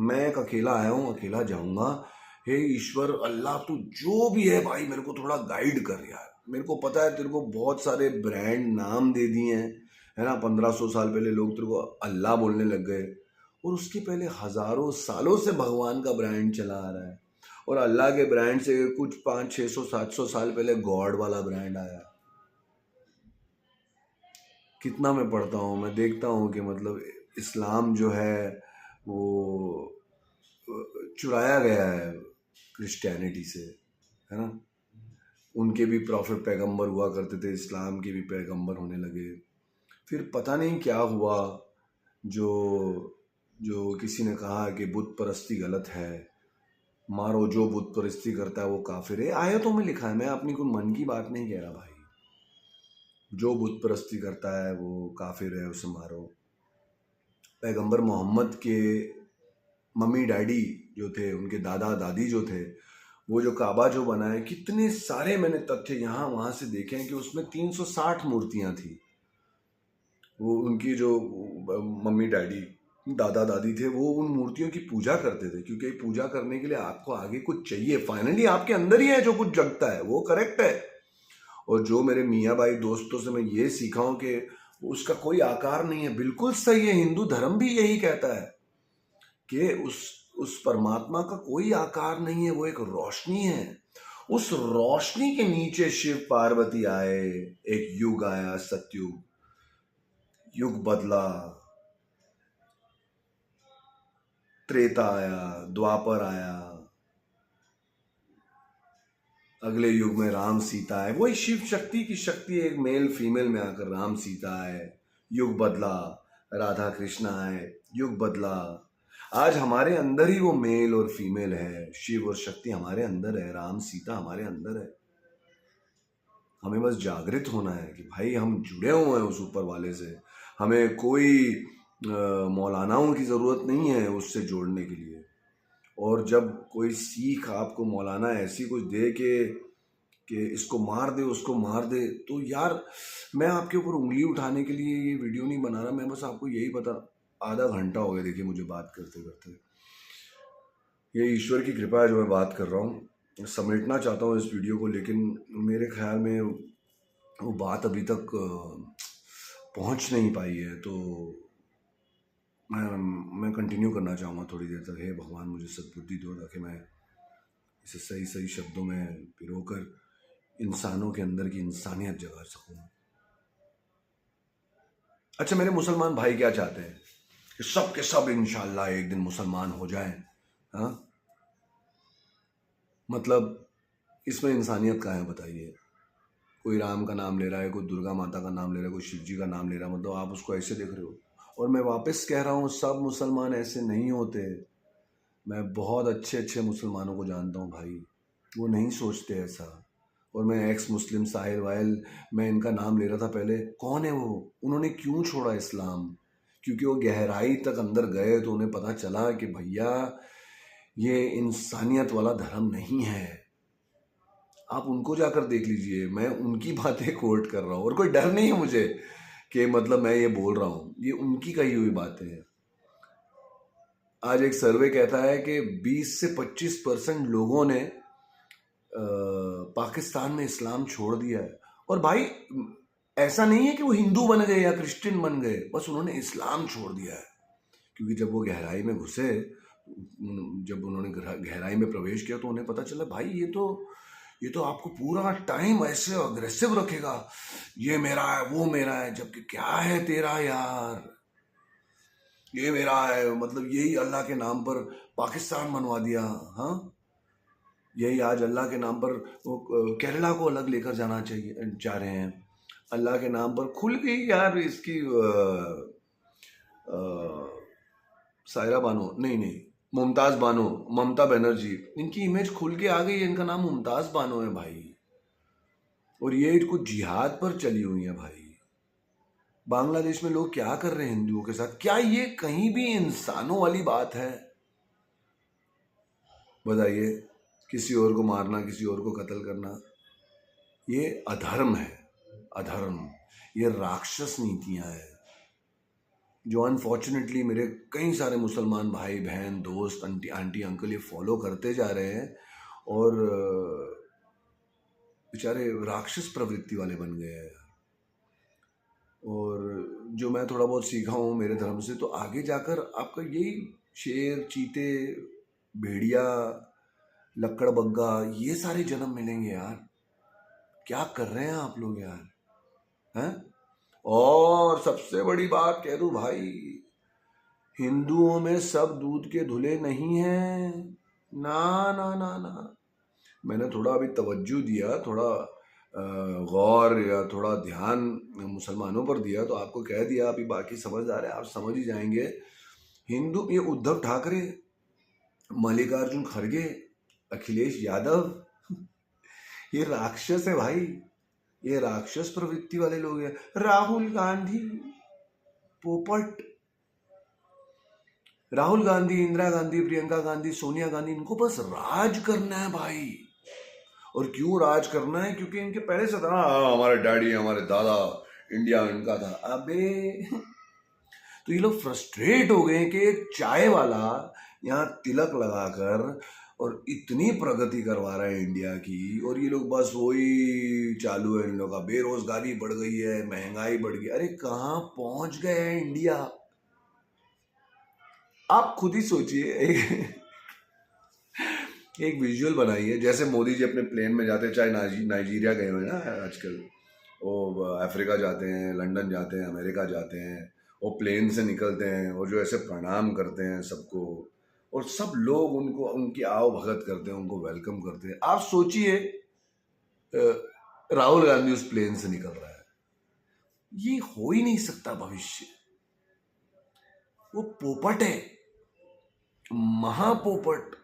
मैं एक अकेला आया हूँ, अकेला जाऊंगा। हे ईश्वर, अल्लाह, तू जो भी है भाई, मेरे को थोड़ा गाइड कर यार। मेरे को पता है तेरे को बहुत सारे ब्रांड नाम दे दिए हैं, है ना। 1500 साल पहले लोग तेरे को अल्लाह बोलने लग गए, और उसके पहले हजारों सालों से भगवान का ब्रांड चला आ रहा है। और अल्लाह के ब्रांड से कुछ 500, 600, 700 साल पहले गॉड वाला ब्रांड आया। कितना मैं पढ़ता हूँ, मैं देखता हूँ कि मतलब इस्लाम जो है वो चुराया गया है क्रिश्चियनिटी से, है ना। उनके भी प्रॉफिट पैगंबर हुआ करते थे, इस्लाम के भी पैगंबर होने लगे। फिर पता नहीं क्या हुआ, जो किसी ने कहा कि बुत परस्ती गलत है, मारो जो बुत परस्ती करता है वो काफिर है। आयतों में लिखा है, मैं अपनी कोई मन की बात नहीं कह रहा भाई। जो बुत परस्ती करता है वो काफिर है, उसे मारो। पैगंबर मोहम्मद के मम्मी डैडी जो थे, उनके दादा दादी जो थे, वो जो काबा जो बनाए, कितने सारे मैंने तथ्य यहाँ वहाँ से देखे हैं कि उसमें 360 मूर्तियाँ थी। वो उनकी जो मम्मी डैडी दादा दादी थे, वो उन मूर्तियों की पूजा करते थे, क्योंकि पूजा करने के लिए आपको आगे कुछ चाहिए। फाइनली आपके अंदर ही है जो कुछ जगता है, वो करेक्ट है। और जो मेरे मियाँ भाई दोस्तों से मैं ये सीखा हूं कि उसका कोई आकार नहीं है। बिल्कुल सही है, हिंदू धर्म भी यही कहता है कि उस परमात्मा का कोई आकार नहीं है, वो एक रोशनी है। उस रोशनी के नीचे शिव पार्वती आए, एक युग आया, सतयुग, युग बदला, त्रेता आया, द्वापर आया, अगले युग में राम सीता आए। वही शिव शक्ति की शक्ति एक मेल फीमेल में आकर राम सीता आए, युग बदला, राधा कृष्ण आए, युग बदला। आज हमारे अंदर ही वो मेल और फीमेल है, शिव और शक्ति हमारे अंदर है, राम सीता हमारे अंदर है। हमें बस जागृत होना है कि भाई हम जुड़े हुए हैं उस ऊपर वाले से। हमें कोई मौलानाओं की ज़रूरत नहीं है उससे जोड़ने के लिए। और जब कोई सीख आपको मौलाना ऐसी कुछ दे कि इसको मार दे, उसको मार दे, तो यार मैं आपके ऊपर उंगली उठाने के लिए ये वीडियो नहीं बना रहा। मैं बस आपको यही बता, आधा घंटा हो गया देखिए मुझे बात करते करते। ये ईश्वर की कृपा है जो मैं बात कर रहा हूँ। समेटना चाहता हूँ इस वीडियो को, लेकिन मेरे ख्याल में वो बात अभी तक पहुँच नहीं पाई है। तो मैं कंटिन्यू करना चाहूँगा थोड़ी देर तक। हे भगवान मुझे सद्बुद्धि दो ताकि मैं इसे सही सही शब्दों में पिरोकर इंसानों के अंदर की इंसानियत जगा सकूँ। अच्छा, मेरे मुसलमान भाई क्या चाहते हैं कि सब के सब इंशाल्लाह एक दिन मुसलमान हो जाएं। हाँ, मतलब इसमें इंसानियत कहाँ है बताइए? कोई राम का नाम ले रहा है, कोई दुर्गा माता का नाम ले रहा है, कोई शिव जी का नाम ले रहा है, मतलब आप उसको ऐसे देख रहे हो। और मैं वापस कह रहा हूँ, सब मुसलमान ऐसे नहीं होते। मैं बहुत अच्छे अच्छे मुसलमानों को जानता हूँ भाई, वो नहीं सोचते ऐसा। और मैं एक्स मुस्लिम साहिल वाहिल, मैं इनका नाम ले रहा था पहले, कौन है वो? उन्होंने क्यों छोड़ा इस्लाम? क्योंकि वो गहराई तक अंदर गए तो उन्हें पता चला कि भैया ये इंसानियत वाला धर्म नहीं है। आप उनको जाकर देख लीजिए, मैं उनकी बातें कोट कर रहा हूँ और कोई डर नहीं है मुझे कि मतलब मैं ये बोल रहा हूँ, ये उनकी कही हुई बातें हैं। आज एक सर्वे कहता है कि 20 से 25% लोगों ने पाकिस्तान में इस्लाम छोड़ दिया है। और भाई ऐसा नहीं है कि वो हिंदू बन गए या क्रिश्चियन बन गए, बस उन्होंने इस्लाम छोड़ दिया है। क्योंकि जब वो गहराई में घुसे, जब उन्होंने गहराई में प्रवेश किया, तो उन्हें पता चला भाई ये तो आपको पूरा टाइम ऐसे अग्रेसिव रखेगा, ये मेरा है वो मेरा है, जबकि क्या है तेरा यार? ये मेरा है मतलब यही अल्लाह के नाम पर पाकिस्तान बनवा दिया। हाँ, यही आज अल्लाह के नाम पर वो केरला को अलग लेकर जाना चाहिए जा रहे हैं। अल्लाह के नाम पर खुल गई यार इसकी सायरा बानो, नहीं मुमताज बानो, ममता बनर्जी, इनकी इमेज खुल के आ गई है। इनका नाम मुमताज बानो है भाई, और ये कुछ जिहाद पर चली हुई है भाई। बांग्लादेश में लोग क्या कर रहे हैं हिंदुओं के साथ? क्या ये कहीं भी इंसानों वाली बात है? बताइए, किसी और को मारना, किसी और को कत्ल करना, ये अधर्म है, अधर्म। ये राक्षस नीतियां हैं जो अनफॉर्चुनेटली मेरे कई सारे मुसलमान भाई बहन दोस्त आंटी अंकल ये फॉलो करते जा रहे हैं, और बेचारे राक्षस प्रवृत्ति वाले बन गए हैं। और जो मैं थोड़ा बहुत सीखा हूँ मेरे धर्म से, तो आगे जाकर आपका यही शेर, चीते, भेड़िया, लक्कड़बग्गा, ये सारे जन्म मिलेंगे यार। क्या कर रहे हैं आप लोग यार? हैं? और सबसे बड़ी बात कह दूं भाई, हिंदुओं में सब दूध के धुले नहीं हैं। ना ना ना ना, मैंने थोड़ा अभी तवज्जो दिया, थोड़ा गौर या थोड़ा ध्यान मुसलमानों पर दिया, तो आपको कह दिया, अभी बाकी समझदार है, आप समझ ही जाएंगे। हिंदू, ये उद्धव ठाकरे, मल्लिकार्जुन खड़गे, अखिलेश यादव, ये राक्षस है भाई, ये राक्षस प्रवृत्ति वाले लोग हैं। राहुल गांधी, पोपट, राहुल गांधी, इंदिरा गांधी, प्रियंका गांधी, सोनिया गांधी, इनको बस राज करना है भाई। और क्यों राज करना है? क्योंकि इनके पहले से था, हमारे डैडी, हमारे दादा, इंडिया इनका था। अबे तो ये लोग फ्रस्ट्रेट हो गए कि एक चाय वाला यहाँ तिलक लगाकर और इतनी प्रगति करवा रहा है इंडिया की, और ये लोग बस वही चालू है इन लोगों का, बेरोजगारी बढ़ गई है, महंगाई बढ़ गई। अरे कहाँ पहुंच गए हैं इंडिया। आप खुद ही सोचिए, एक विजुअल बनाइए, जैसे मोदी जी अपने प्लेन में जाते हैं, चाहे नाइजीरिया गए हुए हैं ना आजकल, वो अफ्रीका जाते हैं, लंदन जाते हैं, अमेरिका जाते हैं, वो प्लेन से निकलते हैं और जो ऐसे प्रणाम करते हैं सबको, और सब लोग उनको उनकी आओ भगत करते हैं, उनको वेलकम करते हैं। आप सोचिए राहुल गांधी उस प्लेन से निकल रहा है, ये हो ही नहीं सकता भविष्य। वो पोपट है, महापोपट।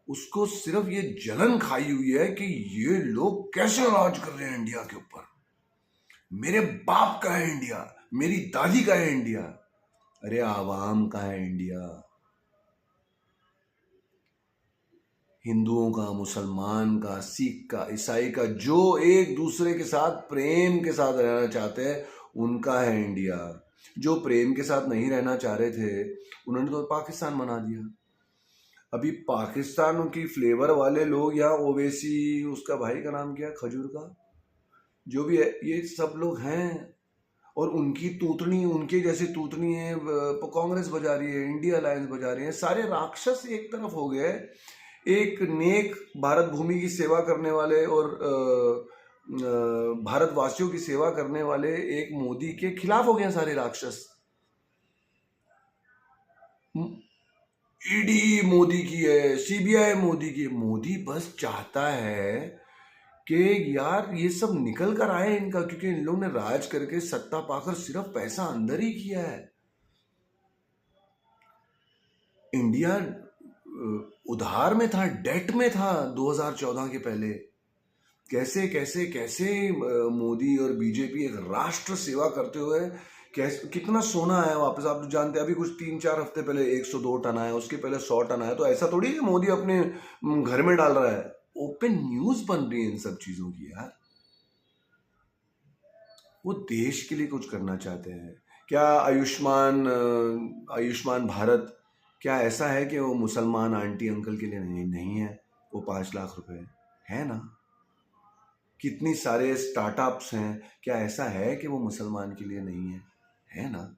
उसको सिर्फ ये जलन खाई हुई है कि ये लोग कैसे राज कर रहे हैं इंडिया के ऊपर, मेरे बाप का है इंडिया, मेरी दादी का है इंडिया। अरे आवाम का है इंडिया, हिंदुओं का, मुसलमान का, सिख का, ईसाई का, जो एक दूसरे के साथ प्रेम के साथ रहना चाहते हैं उनका है इंडिया। जो प्रेम के साथ नहीं रहना चाह रहे थे उन्होंने तो पाकिस्तान बना दिया। अभी पाकिस्तान की फ्लेवर वाले लोग यहाँ ओवैसी, उसका भाई का नाम क्या, खजूर का, जो भी है, ये सब लोग हैं, और उनकी तूतनी, उनके जैसे तूतनी है, कांग्रेस बजा रही है, इंडिया अलायंस बजा रही है। सारे राक्षस एक तरफ हो गए, एक नेक भारत भूमि की सेवा करने वाले और भारतवासियों की सेवा करने वाले एक मोदी के खिलाफ हो गए सारे राक्षस। ईडी मोदी की है, सीबीआई मोदी की। मोदी बस चाहता है कि यार ये सब निकल कर आए इनका, क्योंकि इन लोगों ने राज करके सत्ता पाकर सिर्फ पैसा अंदर ही किया है। इंडिया उधार में था, डेट में था 2014 के पहले। कैसे कैसे कैसे मोदी और बीजेपी एक राष्ट्र सेवा करते हुए कैसे कितना सोना आया वापस। आप जानते हैं अभी कुछ 3-4 हफ्ते पहले 102 टन आया, उसके पहले 100 टन आया। तो ऐसा थोड़ी है मोदी अपने घर में डाल रहा है, ओपन न्यूज बन रही है इन सब चीजों की यार। वो देश के लिए कुछ करना चाहते हैं। क्या आयुष्मान भारत क्या ऐसा है कि वो मुसलमान आंटी अंकल के लिए नहीं है? वो 5 लाख रुपए है ना। कितनी सारे स्टार्टअप्स हैं, क्या ऐसा है कि वो मुसलमान के लिए नहीं है ना।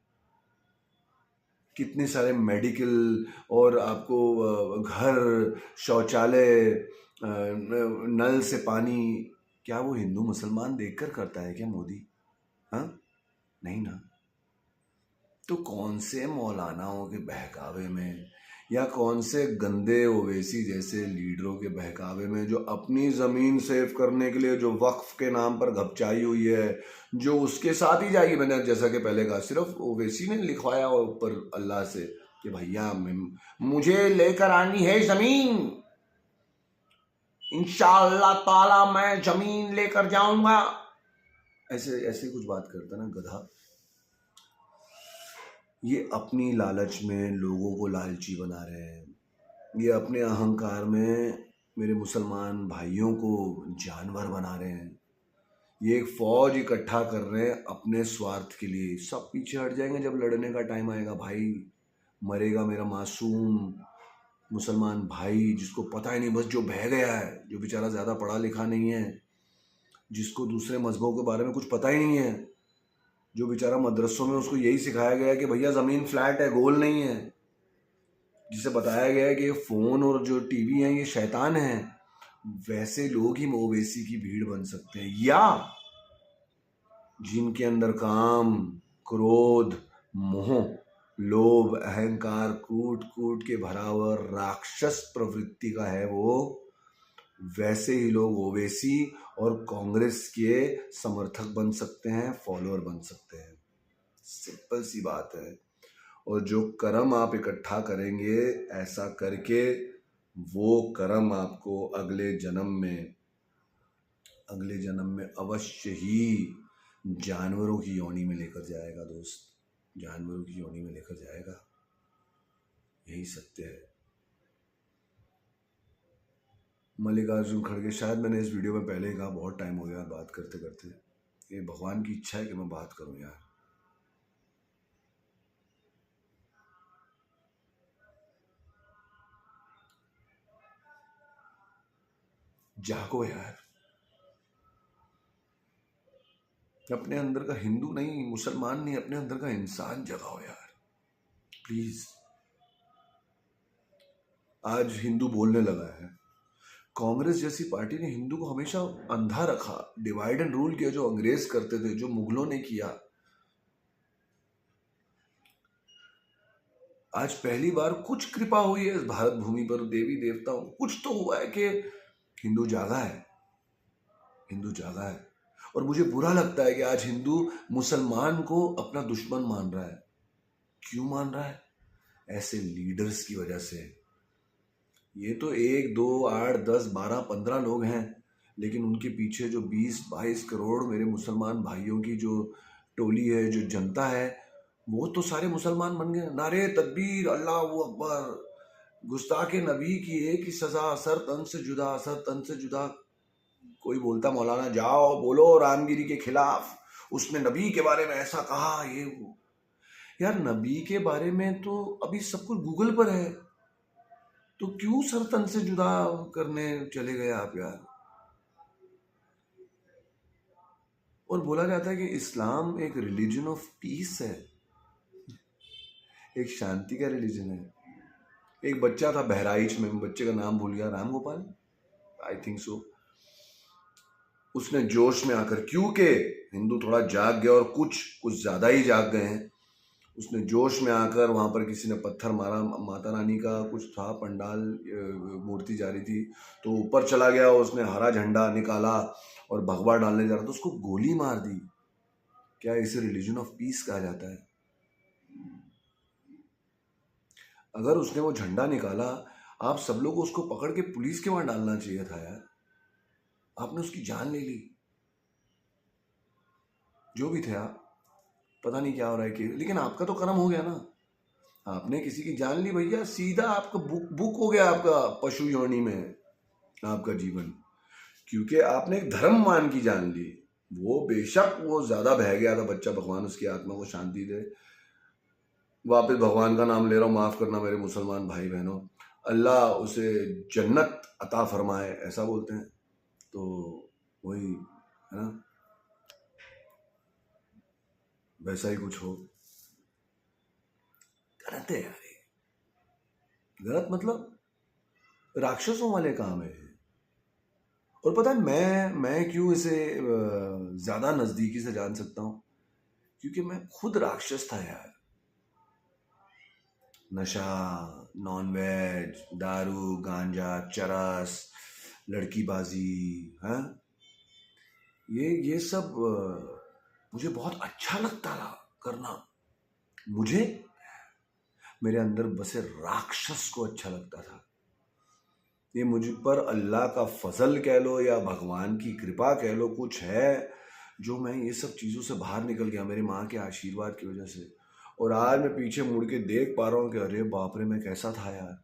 कितने सारे मेडिकल और आपको घर, शौचालय, नल से पानी, क्या वो हिंदू मुसलमान देखकर करता है क्या मोदी? हाँ, नहीं ना। तो कौन से मौलानाओं के बहकावे में, या कौन से गंदे ओवैसी जैसे लीडरों के बहकावे में, जो अपनी ज़मीन सेव करने के लिए जो वक्फ के नाम पर घपचाई हुई है, जो उसके साथ ही जाएगी। मैंने जैसा कि पहले कहा, सिर्फ ओवैसी ने लिखवाया ऊपर अल्लाह से कि भैया मुझे लेकर आनी है ज़मीन, इंशाअल्लाह ताला मैं ज़मीन लेकर जाऊंगा। ऐसे ऐसे कुछ बात करता ना गधा। ये अपनी लालच में लोगों को लालची बना रहे हैं। ये अपने अहंकार में मेरे मुसलमान भाइयों को जानवर बना रहे हैं। ये एक फौज इकट्ठा कर रहे हैं अपने स्वार्थ के लिए। सब पीछे हट जाएंगे जब लड़ने का टाइम आएगा। भाई मरेगा मेरा मासूम मुसलमान भाई, जिसको पता ही नहीं, बस जो बह गया है, जो बेचारा ज़्यादा पढ़ा लिखा नहीं है, जिसको दूसरे मजहबों के बारे में कुछ पता ही नहीं है, जो बेचारा मदरसों में उसको यही सिखाया गया है कि भैया ज़मीन फ्लैट है, गोल नहीं है, जिसे बताया गया है कि फ़ोन और जो टीवी है ये शैतान है। वैसे लोग ही ओवैसी की भीड़ बन सकते हैं, या जिनके अंदर काम, क्रोध, मोह, लोभ, अहंकार कूट कूट के भरा हुआ राक्षस प्रवृत्ति का है, वो वैसे ही लोग ओवैसी और कांग्रेस के समर्थक बन सकते हैं, फॉलोअर बन सकते हैं। सिंपल सी बात है। और जो कर्म आप इकट्ठा करेंगे ऐसा करके, वो कर्म आपको अगले जन्म में अवश्य ही जानवरों की योनि में लेकर जाएगा दोस्त, जानवरों की योनि में लेकर जाएगा। यही सत्य है। मल्लिकार्जुन खड़गे, शायद मैंने इस वीडियो में पहले ही कहा, बहुत टाइम हो गया बात करते करते। ये भगवान की इच्छा है कि मैं बात करूं यार। जागो यार, अपने अंदर का हिंदू नहीं, मुसलमान नहीं, अपने अंदर का इंसान जगाओ यार प्लीज। आज हिंदू बोलने लगा है। कांग्रेस जैसी पार्टी ने हिंदू को हमेशा अंधा रखा, डिवाइड एंड रूल किया, जो अंग्रेज करते थे, जो मुगलों ने किया। आज पहली बार कुछ कृपा हुई है इस भारत भूमि पर, देवी देवताओं, कुछ तो हुआ है कि हिंदू जागा है, हिंदू जागा है। और मुझे बुरा लगता है कि आज हिंदू मुसलमान को अपना दुश्मन मान रहा है। क्यों मान रहा है? ऐसे लीडर्स की वजह से। ये तो 1, 2, 8, 10, 12, 15 लोग हैं, लेकिन उनके पीछे जो 20-22 करोड़ मेरे मुसलमान भाइयों की जो टोली है, जो जनता है, वो तो सारे मुसलमान बन गए। नारे तकबीर, अल्लाह अकबर, गुस्ताखे नबी की एक ही सजा, सर तन से जुदा, सर तन से जुदा। कोई बोलता मौलाना जाओ बोलो रामगिरी के खिलाफ, उसने नबी के बारे में ऐसा कहा, ये वो। यार नबी के बारे में तो अभी सब कुछ गूगल पर है, तो क्यों सर तन से जुदा करने चले गए आप यार? और बोला जाता है कि इस्लाम एक रिलीजन ऑफ पीस है, एक शांति का रिलीजन है। एक बच्चा था बहराइच में, बच्चे का नाम भूल गया, Ram Gopal, I think so. उसने जोश में आकर, क्योंकि हिंदू थोड़ा जाग गया और कुछ ज्यादा ही जाग गए हैं, उसने जोश में आकर, वहां पर किसी ने पत्थर मारा, माता रानी का कुछ था पंडाल, मूर्ति जा रही थी, तो ऊपर चला गया, उसने हरा झंडा निकाला और भगवा डालने जा रहा था, उसको गोली मार दी। क्या इसे रिलीजन ऑफ पीस कहा जाता है? अगर उसने वो झंडा निकाला, आप सब लोग उसको पकड़ के पुलिस के वहां डालना चाहिए था यार। आपने उसकी जान ले ली। जो भी थे आप, पता नहीं क्या हो रहा है कि, लेकिन आपका तो कर्म हो गया ना, आपने किसी की जान ली भैया, सीधा आपका बुक हो गया आपका पशु योनि में आपका जीवन, क्योंकि आपने एक धर्म मान की जान ली। वो बेशक वो ज्यादा बह गया था बच्चा, भगवान उसकी आत्मा को शांति दे। वापस भगवान का नाम ले रहा हूँ, माफ करना मेरे मुसलमान भाई बहनों, अल्लाह उसे जन्नत अता फरमाए, ऐसा बोलते हैं, तो वही है ना, वैसा ही कुछ हो। गलत है यार, गलत मतलब राक्षसों वाले काम है। और पता है मैं क्यों इसे ज्यादा नजदीकी से जान सकता हूं? क्योंकि मैं खुद राक्षस था यार। नशा, नॉनवेज, दारू, गांजा, चरस, लड़कीबाजी, हाँ, ये सब मुझे बहुत अच्छा लगता था करना। मुझे, मेरे अंदर बसे राक्षस को अच्छा लगता था। ये मुझ पर अल्लाह का फजल कह लो या भगवान की कृपा कह लो, कुछ है जो मैं ये सब चीज़ों से बाहर निकल गया, मेरी माँ के आशीर्वाद की वजह से। और आज मैं पीछे मुड़ के देख पा रहा हूँ कि अरे बाप रे, मैं कैसा था यार।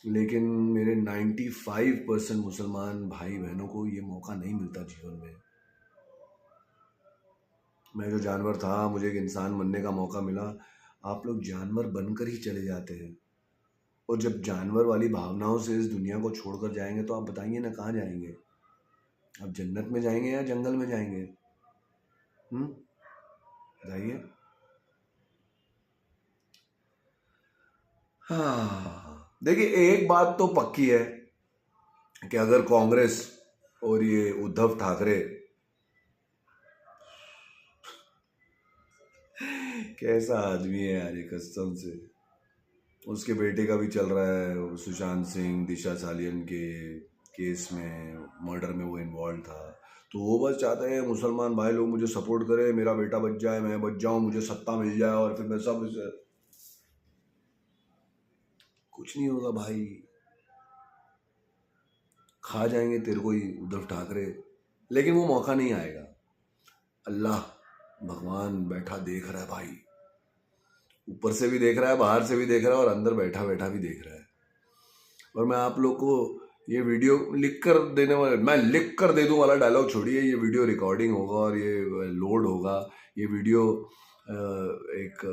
लेकिन मेरे 95% मुसलमान भाई बहनों को ये मौका नहीं मिलता जीवन में। मैं जो जानवर था, मुझे एक इंसान बनने का मौका मिला। आप लोग जानवर बनकर ही चले जाते हैं, और जब जानवर वाली भावनाओं से इस दुनिया को छोड़कर जाएंगे तो आप बताइए ना कहाँ जाएंगे? आप जन्नत में जाएंगे या जंगल में जाएंगे? बताइए। हाँ, देखिए एक बात तो पक्की है कि अगर कांग्रेस और ये उद्धव ठाकरे, कैसा आदमी है यार ये, कसम से। उसके बेटे का भी चल रहा है, सुशांत सिंह, दिशा सालियन के केस में, मर्डर में वो इन्वॉल्व था, तो वो बस चाहते हैं मुसलमान भाई लोग मुझे सपोर्ट करें, मेरा बेटा बच जाए, मैं बच जाऊं, मुझे सत्ता मिल जाए, और फिर मैं सब कुछ नहीं होगा भाई, खा जाएंगे तेरे को ही उद्धव ठाकरे, लेकिन वो मौका नहीं आएगा। अल्लाह भगवान बैठा देख रहा है भाई, ऊपर से भी देख रहा है, बाहर से भी देख रहा है, और अंदर बैठा बैठा भी देख रहा है। और मैं आप लोग को ये वीडियो लिख कर देने वाला, मैं लिख कर दे दूं वाला डायलॉग छोड़िए, ये वीडियो रिकॉर्डिंग होगा और ये लोड होगा। ये वीडियो एक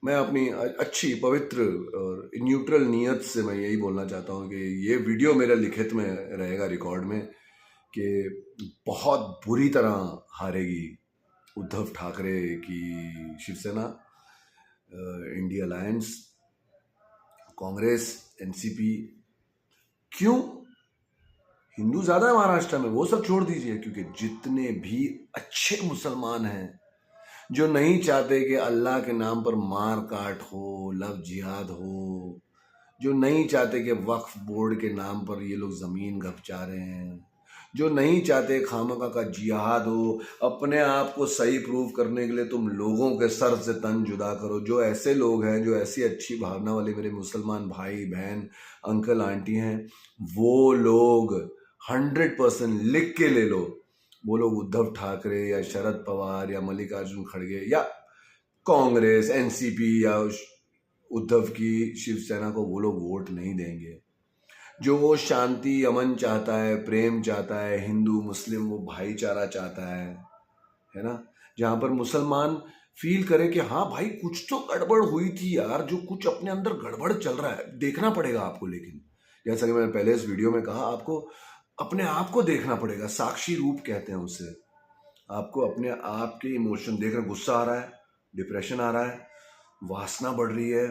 मैं अपनी अच्छी पवित्र और न्यूट्रल नीयत से मैं यही बोलना चाहता हूँ कि ये वीडियो मेरे लिखित में रहेगा, रिकॉर्ड में, कि बहुत बुरी तरह हारेगी उद्धव ठाकरे की Shiv Sena, India alliance, Congress, NCP. क्यों? हिंदू ज्यादा है महाराष्ट्र में, वो सब छोड़ दीजिए, क्योंकि जितने भी अच्छे मुसलमान हैं जो नहीं चाहते कि अल्लाह के नाम पर मार काट हो, लव जिहाद हो, जो नहीं चाहते कि वक्फ बोर्ड के नाम पर ये लोग जमीन घपचा रहे हैं, जो नहीं चाहते खामखा का जिहाद हो, अपने आप को सही प्रूव करने के लिए तुम लोगों के सर से तन जुदा करो, जो ऐसे लोग हैं, जो ऐसी अच्छी भावना वाले मेरे मुसलमान भाई बहन अंकल आंटी हैं, वो लोग 100% लिख के ले लो, वो लोग उद्धव ठाकरे या शरद पवार या मल्लिकार्जुन खड़गे या कांग्रेस, एनसीपी या उद्धव की शिवसेना को वो लोग वोट नहीं देंगे। जो वो शांति अमन चाहता है, प्रेम चाहता है, हिंदू मुस्लिम वो भाईचारा चाहता है ना, जहां पर मुसलमान फील करे कि हाँ भाई कुछ तो गड़बड़ हुई थी यार, जो कुछ अपने अंदर गड़बड़ चल रहा है, देखना पड़ेगा आपको। लेकिन जैसा कि मैंने पहले इस वीडियो में कहा, आपको अपने आप को देखना पड़ेगा, साक्षी रूप कहते हैं उसे। आपको अपने आप के इमोशन देख रहे, गुस्सा आ रहा है, डिप्रेशन आ रहा है, वासना बढ़ रही है,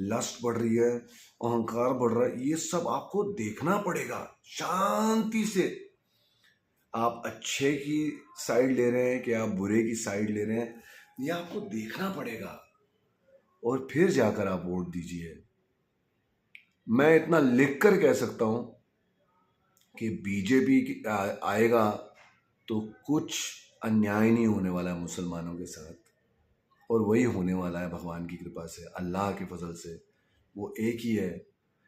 लस्ट बढ़ रही है, अहंकार बढ़ रहा है, ये सब आपको देखना पड़ेगा शांति से। आप अच्छे की साइड ले रहे हैं कि आप बुरे की साइड ले रहे हैं, ये आपको देखना पड़ेगा, और फिर जाकर आप वोट दीजिए। मैं इतना लिख कर कह सकता हूं कि बीजेपी आएगा तो कुछ अन्याय नहीं होने वाला है मुसलमानों के साथ, और वही होने वाला है भगवान की कृपा से, अल्लाह के फजल से। वो एक ही है।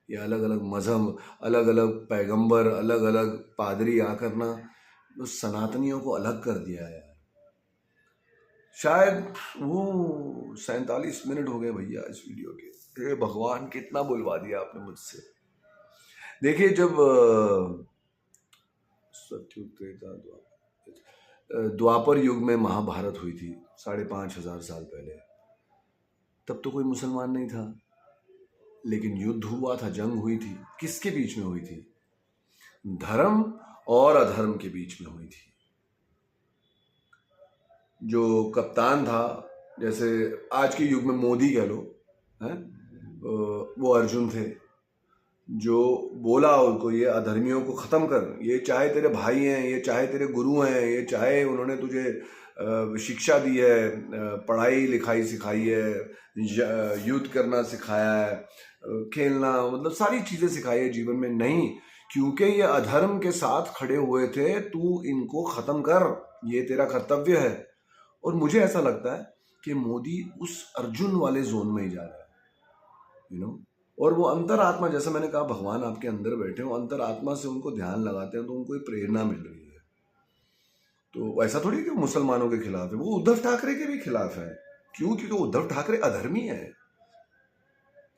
ये अलग अलग मजहब, अलग अलग पैगंबर, अलग अलग पादरी आकर ना उस सनातनियों को अलग कर दिया है यार। शायद वो 47 मिनट हो गए भैया इस वीडियो के। हे भगवान, कितना बुलवा दिया आपने मुझसे। देखिए, जब सत्युग त्रेता द्वापर युग में महाभारत हुई थी 5,500 साल पहले, तब तो कोई मुसलमान नहीं था, लेकिन युद्ध हुआ था, जंग हुई थी। किसके बीच में हुई थी? धर्म और अधर्म के बीच में हुई थी। जो कप्तान था, जैसे आज के युग में मोदी कह लो, है, वो अर्जुन थे, जो बोला उनको, ये अधर्मियों को खत्म कर, ये चाहे तेरे भाई हैं, ये चाहे तेरे गुरु हैं, ये चाहे उन्होंने तुझे शिक्षा दी है, पढ़ाई लिखाई सिखाई है, युद्ध करना सिखाया है, खेलना, मतलब सारी चीजें सिखाई है जीवन में, नहीं, क्योंकि ये अधर्म के साथ खड़े हुए थे, तू इनको खत्म कर, ये तेरा कर्तव्य है। और मुझे ऐसा लगता है कि मोदी उस अर्जुन वाले जोन में ही जा रहा है, यू नो। और वो अंतरात्मा, जैसे मैंने कहा, भगवान आपके अंदर बैठे हो, अंतरात्मा से उनको ध्यान लगाते हैं तो उनको एक प्रेरणा मिल रही है। तो ऐसा थोड़ी कि मुसलमानों के खिलाफ है, वो उद्धव ठाकरे के भी खिलाफ है। क्यों? क्योंकि उद्धव ठाकरे अधर्मी है,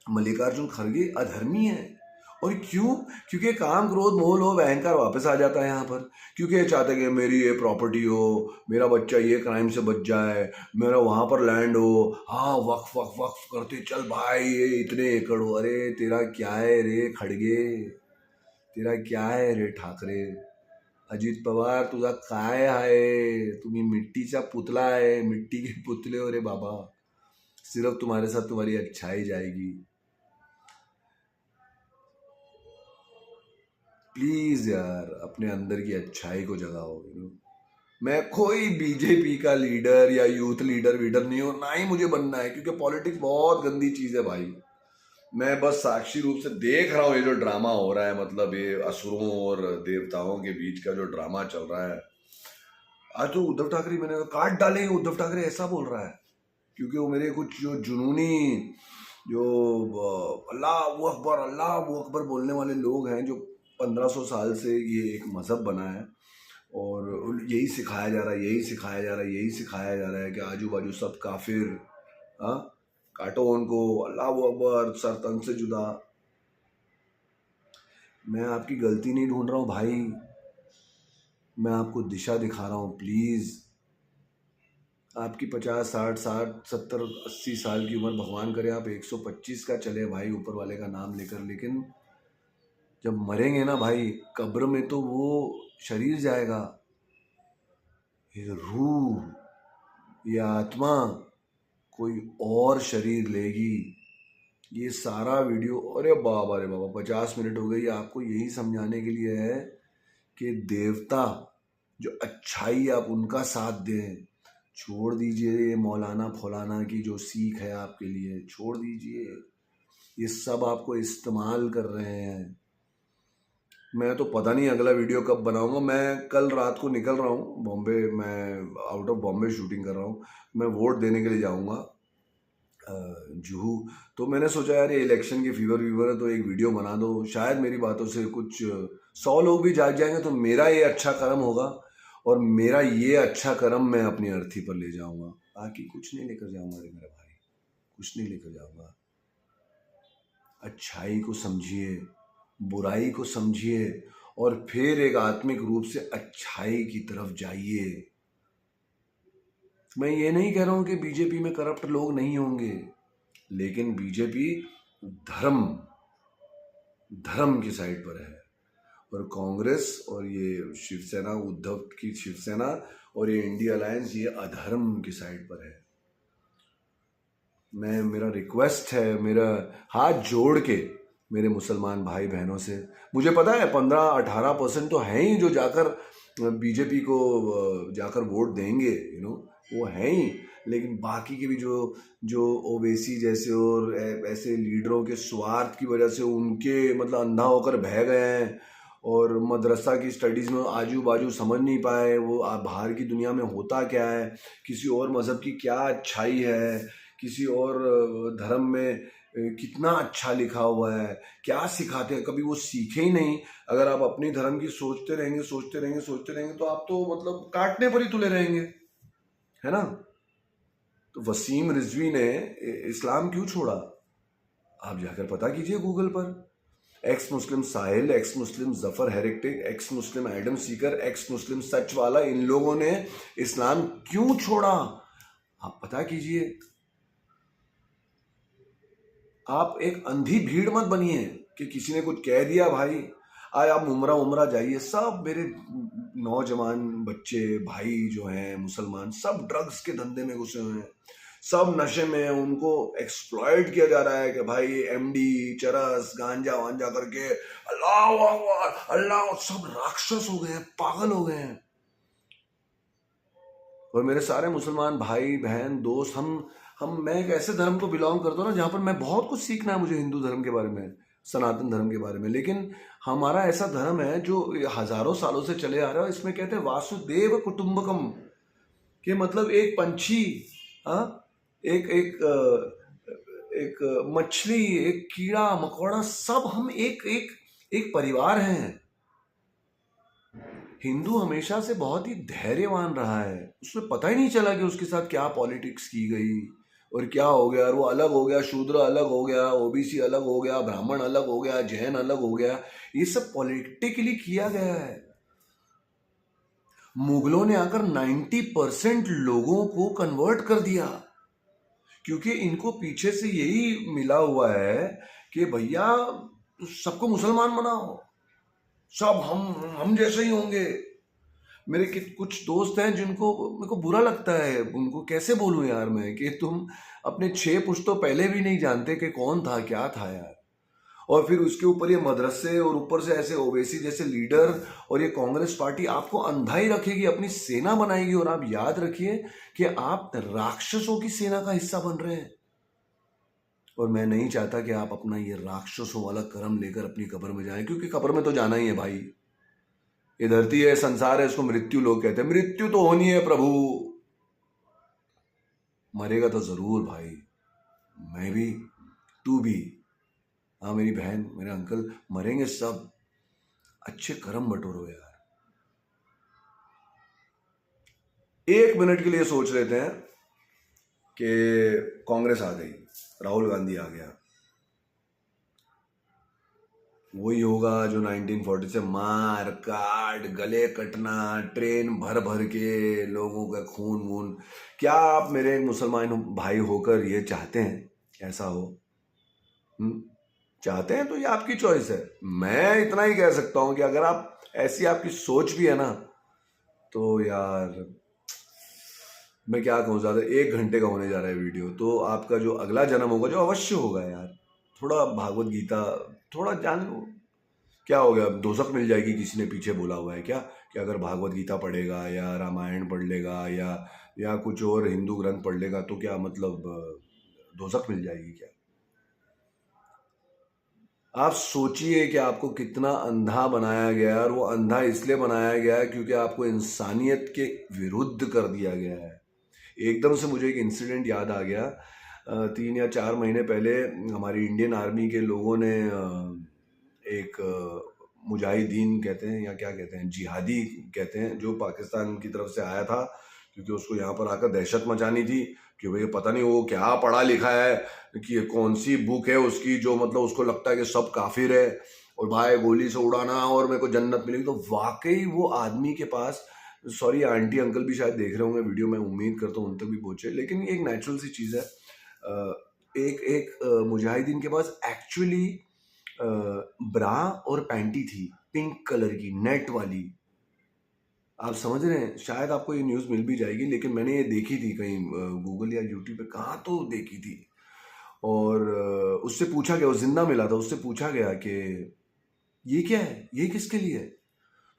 मल्लिकार्जुन खड़गे अधर्मी है। और क्यों? क्योंकि काम, क्रोध, मोह, लोभ, अहंकार वापस आ जाता है यहाँ पर। क्योंकि ये चाहते कि मेरी ये प्रॉपर्टी हो, मेरा बच्चा ये क्राइम से बच जाए, मेरा वहां पर लैंड हो, हाँ वक्फ वक्फ वक्फ करते चल भाई, ये इतने एकड़ हो। अरे तेरा क्या है रे खड़गे, तेरा क्या है रे ठाकरे, अजित पवार, तुझा काय आहे? तुम्ही मिट्टीचा पुतला है, मिट्टी के पुतले हो रे बाबा। सिर्फ तुम्हारे साथ तुम्हारी अच्छाई जाएगी। प्लीज यार, अपने अंदर की अच्छाई को जगाओ, मैं कोई बीजेपी का लीडर या यूथ लीडर वीडर नहीं हूं, ना ही मुझे बनना है, क्योंकि पॉलिटिक्स बहुत गंदी चीज है भाई। मैं बस साक्षी रूप से देख रहा हूँ ये जो ड्रामा हो रहा है, मतलब ये असुरों और देवताओं के बीच का जो ड्रामा चल रहा है। आज तो उद्धव ठाकरे, मैंने कहा काट डाले, उद्धव ठाकरे ऐसा बोल रहा है, क्योंकि वो मेरे कुछ जो जुनूनी, जो अल्लाह वो अकबर बोलने वाले लोग हैं, जो 1500 साल से ये एक मजहब बना है, और यही सिखाया जा रहा है, यही सिखाया जा रहा है, यही सिखाया जा रहा है कि आजू बाजू सब काफिर, हाँ, काटो उनको, अल्लाह अकबर, सर तन से जुदा। मैं आपकी गलती नहीं ढूंढ रहा हूँ भाई, मैं आपको दिशा दिखा रहा हूँ। प्लीज आपकी 50 60 60 70 80 साल की उम्र, भगवान करे आप 125 का चले भाई ऊपर वाले का नाम लेकर, लेकिन जब मरेंगे ना भाई कब्र में तो वो शरीर जाएगा, ये रूह, ये आत्मा कोई और शरीर लेगी। ये सारा वीडियो, अरे बाबा रे बाबा 50 मिनट हो गई, आपको यही समझाने के लिए है कि देवता जो अच्छाई आप उनका साथ दें। छोड़ दीजिए ये मौलाना फौलाना की जो सीख है आपके लिए, छोड़ दीजिए, ये सब आपको इस्तेमाल कर रहे हैं। मैं तो पता नहीं अगला वीडियो कब बनाऊंगा। मैं कल रात को निकल रहा हूँ बॉम्बे, मैं आउट ऑफ बॉम्बे शूटिंग कर रहा हूँ, मैं वोट देने के लिए जाऊँगा जुहू। तो मैंने सोचा यार ये इलेक्शन की फीवर वीवर है तो एक वीडियो बना दो, शायद मेरी बातों से कुछ 100 लोग भी जाग जाएंगे तो मेरा ये अच्छा कर्म होगा, और मेरा ये अच्छा कर्म मैं अपनी अर्थी पर ले जाऊंगा। बाकी कुछ नहीं लेकर जाऊंगा रे मेरे भाई, कुछ नहीं लेकर जाऊंगा। अच्छाई को समझिए, बुराई को समझिए, और फिर एक आत्मिक रूप से अच्छाई की तरफ जाइए। मैं ये नहीं कह रहा हूं कि बीजेपी में करप्ट लोग नहीं होंगे, लेकिन बीजेपी धर्म धर्म की साइड पर है, और कांग्रेस और ये शिवसेना, उद्धव की शिवसेना और ये इंडिया अलायंस, ये अधर्म की साइड पर है। मेरा रिक्वेस्ट है, मेरा हाथ जोड़ के मेरे मुसलमान भाई बहनों से, मुझे पता है 15-18% तो हैं ही जो जाकर बीजेपी को जाकर वोट देंगे, वो हैं ही, लेकिन बाकी के भी जो जो ओवैसी जैसे और ऐसे लीडरों के स्वार्थ की वजह से उनके मतलब अंधा होकर बह गए हैं, और मदरसा की स्टडीज़ में आजू बाजू समझ नहीं पाए वो बाहर की दुनिया में होता क्या है, किसी और मज़हब की क्या अच्छाई है, किसी और धर्म में कितना अच्छा लिखा हुआ है, क्या सिखाते हैं, कभी वो सीखे ही नहीं। अगर आप अपनी धर्म की सोचते रहेंगे सोचते रहेंगे सोचते रहेंगे तो आप तो मतलब काटने पर ही तुले रहेंगे, है ना। तो वसीम रिजवी ने इस्लाम क्यों छोड़ा, आप जाकर पता कीजिए गूगल पर। Ex Muslim Sahil, ex Muslim Zafar heretic, ex Muslim Adam seeker, ex Muslim सच वाला, इन लोगों ने इस्लाम क्यों छोड़ा, आप पता कीजिए। आप एक अंधी भीड़ मत बनिए कि किसी ने कुछ कह दिया भाई आज आप उमरा जाइए। सब मेरे नौजवान बच्चे भाई जो हैं मुसलमान, सब ड्रग्स के धंधे में घुसे हुए हैं, सब नशे में हैं, उनको एक्सप्लॉइट किया जा रहा है कि भाई एमडी चरस गांजा वांजा करके अल्लाह अकबर अल्लाह, सब राक्षस हो गए हैं, पागल हो गए हैं। और मेरे सारे मुसलमान भाई बहन दोस्त, मैं एक ऐसे धर्म को बिलोंग करता हूँ ना जहाँ पर मैं बहुत कुछ सीखना है मुझे हिंदू धर्म के बारे में, सनातन धर्म के बारे में, लेकिन हमारा ऐसा धर्म है जो हजारों सालों से चले आ रहा है। इसमें कहते हैं वासुदेव कुटुंबकम, के मतलब एक पंछी, हाँ, एक एक एक मछली, एक कीड़ा मकोड़ा, सब हम एक एक एक परिवार हैं। हिंदू हमेशा से बहुत ही धैर्यवान रहा है, उसमें पता ही नहीं चला कि उसके साथ क्या पॉलिटिक्स की गई और क्या हो गया, और वो अलग हो गया, शूद्र अलग हो गया, ओबीसी अलग हो गया, ब्राह्मण अलग हो गया, जैन अलग हो गया, ये सब पॉलिटिकली किया गया है। मुगलों ने आकर 90% लोगों को कन्वर्ट कर दिया, क्योंकि इनको पीछे से यही मिला हुआ है कि भैया सबको मुसलमान बनाओ, सब हम जैसे ही होंगे। मेरे कुछ दोस्त हैं जिनको मेरे को बुरा लगता है, उनको कैसे बोलूं यार मैं कि तुम अपने 6 पुश्तों पहले भी नहीं जानते कि कौन था क्या था यार, और फिर उसके ऊपर ये मदरसे, और ऊपर से ऐसे ओवैसी जैसे लीडर, और ये कांग्रेस पार्टी आपको अंधा ही रखेगी, अपनी सेना बनाएगी। और आप याद रखिए कि आप राक्षसों की सेना का हिस्सा बन रहे हैं, और मैं नहीं चाहता कि आप अपना ये राक्षसों वाला कर्म लेकर अपनी कब्र में जाएं, क्योंकि कब्र में तो जाना ही है भाई। ये धरती है, संसार है, इसको मृत्यु लोग कहते हैं, मृत्यु तो होनी है प्रभु, मरेगा तो जरूर भाई, मैं भी, तू भी, हाँ मेरी बहन मेरे अंकल, मरेंगे सब। अच्छे कर्म बटोरो यार। 1 मिनट के लिए सोच लेते हैं कि कांग्रेस आ गई, राहुल गांधी आ गया, वही होगा जो 1940 से मार काट गले कटना ट्रेन भर भर के लोगों का खून वून। क्या आप मेरे एक मुसलमान भाई होकर ये चाहते हैं ऐसा हो? चाहते हैं तो ये आपकी चॉइस है। मैं इतना ही कह सकता हूं कि अगर आप ऐसी आपकी सोच भी है ना तो यार मैं क्या कहूँ, ज्यादा 1 घंटे का होने जा रहा है वीडियो, तो आपका जो अगला जन्म होगा जो अवश्य होगा यार, थोड़ा भागवत गीता थोड़ा जान लो। क्या हो गया, दोजख मिल जाएगी किसी ने पीछे बोला हुआ है क्या कि अगर भागवत गीता पढ़ेगा या रामायण पढ़ लेगा या कुछ और हिंदू ग्रंथ पढ़ लेगा तो क्या मतलब दोजख मिल जाएगी क्या? आप सोचिए कि आपको कितना अंधा बनाया गया है, और वो अंधा इसलिए बनाया गया है क्योंकि आपको इंसानियत के विरुद्ध कर दिया गया है। एकदम से मुझे एक इंसिडेंट याद आ गया। 3 या 4 महीने पहले हमारी इंडियन आर्मी के लोगों ने एक मुजाहिदीन कहते हैं या क्या कहते हैं, जिहादी कहते हैं, जो पाकिस्तान की तरफ से आया था क्योंकि उसको यहाँ पर आकर दहशत मचानी थी कि भाई पता नहीं वो क्या पढ़ा लिखा है कि कौन सी बुक है उसकी जो मतलब उसको लगता है कि सब काफिर है और भाई गोली से उड़ाना और मेरे को जन्नत मिलेगी। तो वाकई वो आदमी के पास, सॉरी आंटी अंकल भी शायद देख रहे होंगे वीडियो, मैं उम्मीद करता हूँ उन तक भी पहुंचे, लेकिन ये एक नेचुरल सी चीज़ है। एक एक मुजाहिदीन के पास एक्चुअली ब्रा और पैंटी थी पिंक कलर की नेट वाली। आप समझ रहे हैं, शायद आपको ये न्यूज़ मिल भी जाएगी, लेकिन मैंने ये देखी थी कहीं गूगल या यूट्यूब पे, कहाँ तो देखी थी। और उससे पूछा गया, वो जिंदा मिला था, उससे पूछा गया कि ये क्या है, ये किसके लिए है?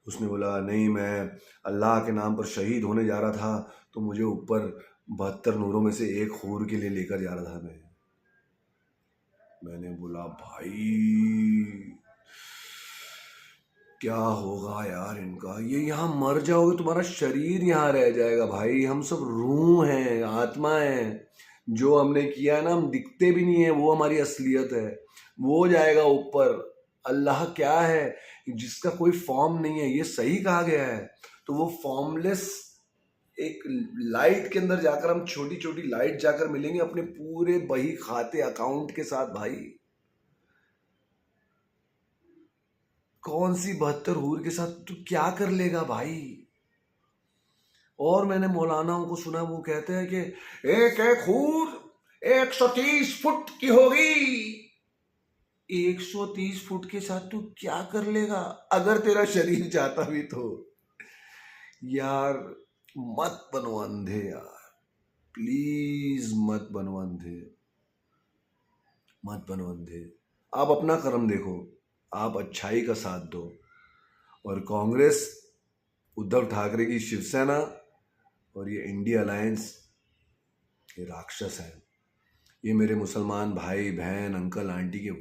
उसने बोला नहीं, मैं अल्लाह के नाम पर शहीद होने जा रहा था तो मुझे ऊपर 72 नूरों में से एक हूर के लिए लेकर जा रहा था। मैंने बोला भाई क्या होगा यार इनका, ये यहाँ मर जाओगे तुम्हारा शरीर यहाँ रह जाएगा भाई। हम सब रूह हैं, आत्मा है, जो हमने किया है ना, हम दिखते भी नहीं है, वो हमारी असलियत है, वो जाएगा ऊपर। अल्लाह क्या है, जिसका कोई फॉर्म नहीं है, ये सही कहा गया है। तो वो फॉर्मलेस एक लाइट के अंदर जाकर, हम छोटी छोटी लाइट जाकर मिलेंगे अपने पूरे बही खाते अकाउंट के साथ भाई। कौन सी 72 हूर के साथ तू क्या कर लेगा भाई? और मैंने मौलानाओं को सुना, वो कहते हैं कि एक एक हूर 130 फुट की होगी। 130 फुट के साथ तू क्या कर लेगा अगर तेरा शरीर जाता भी तो? यार मत बनो अंधे यार, प्लीज मत बनो अंधे, मत बनो अंधे। आप अपना कर्म देखो, आप अच्छाई का साथ दो। और कांग्रेस, उद्धव ठाकरे की शिवसेना और ये इंडिया अलायंस, ये राक्षस है। ये मेरे मुसलमान भाई बहन अंकल आंटी के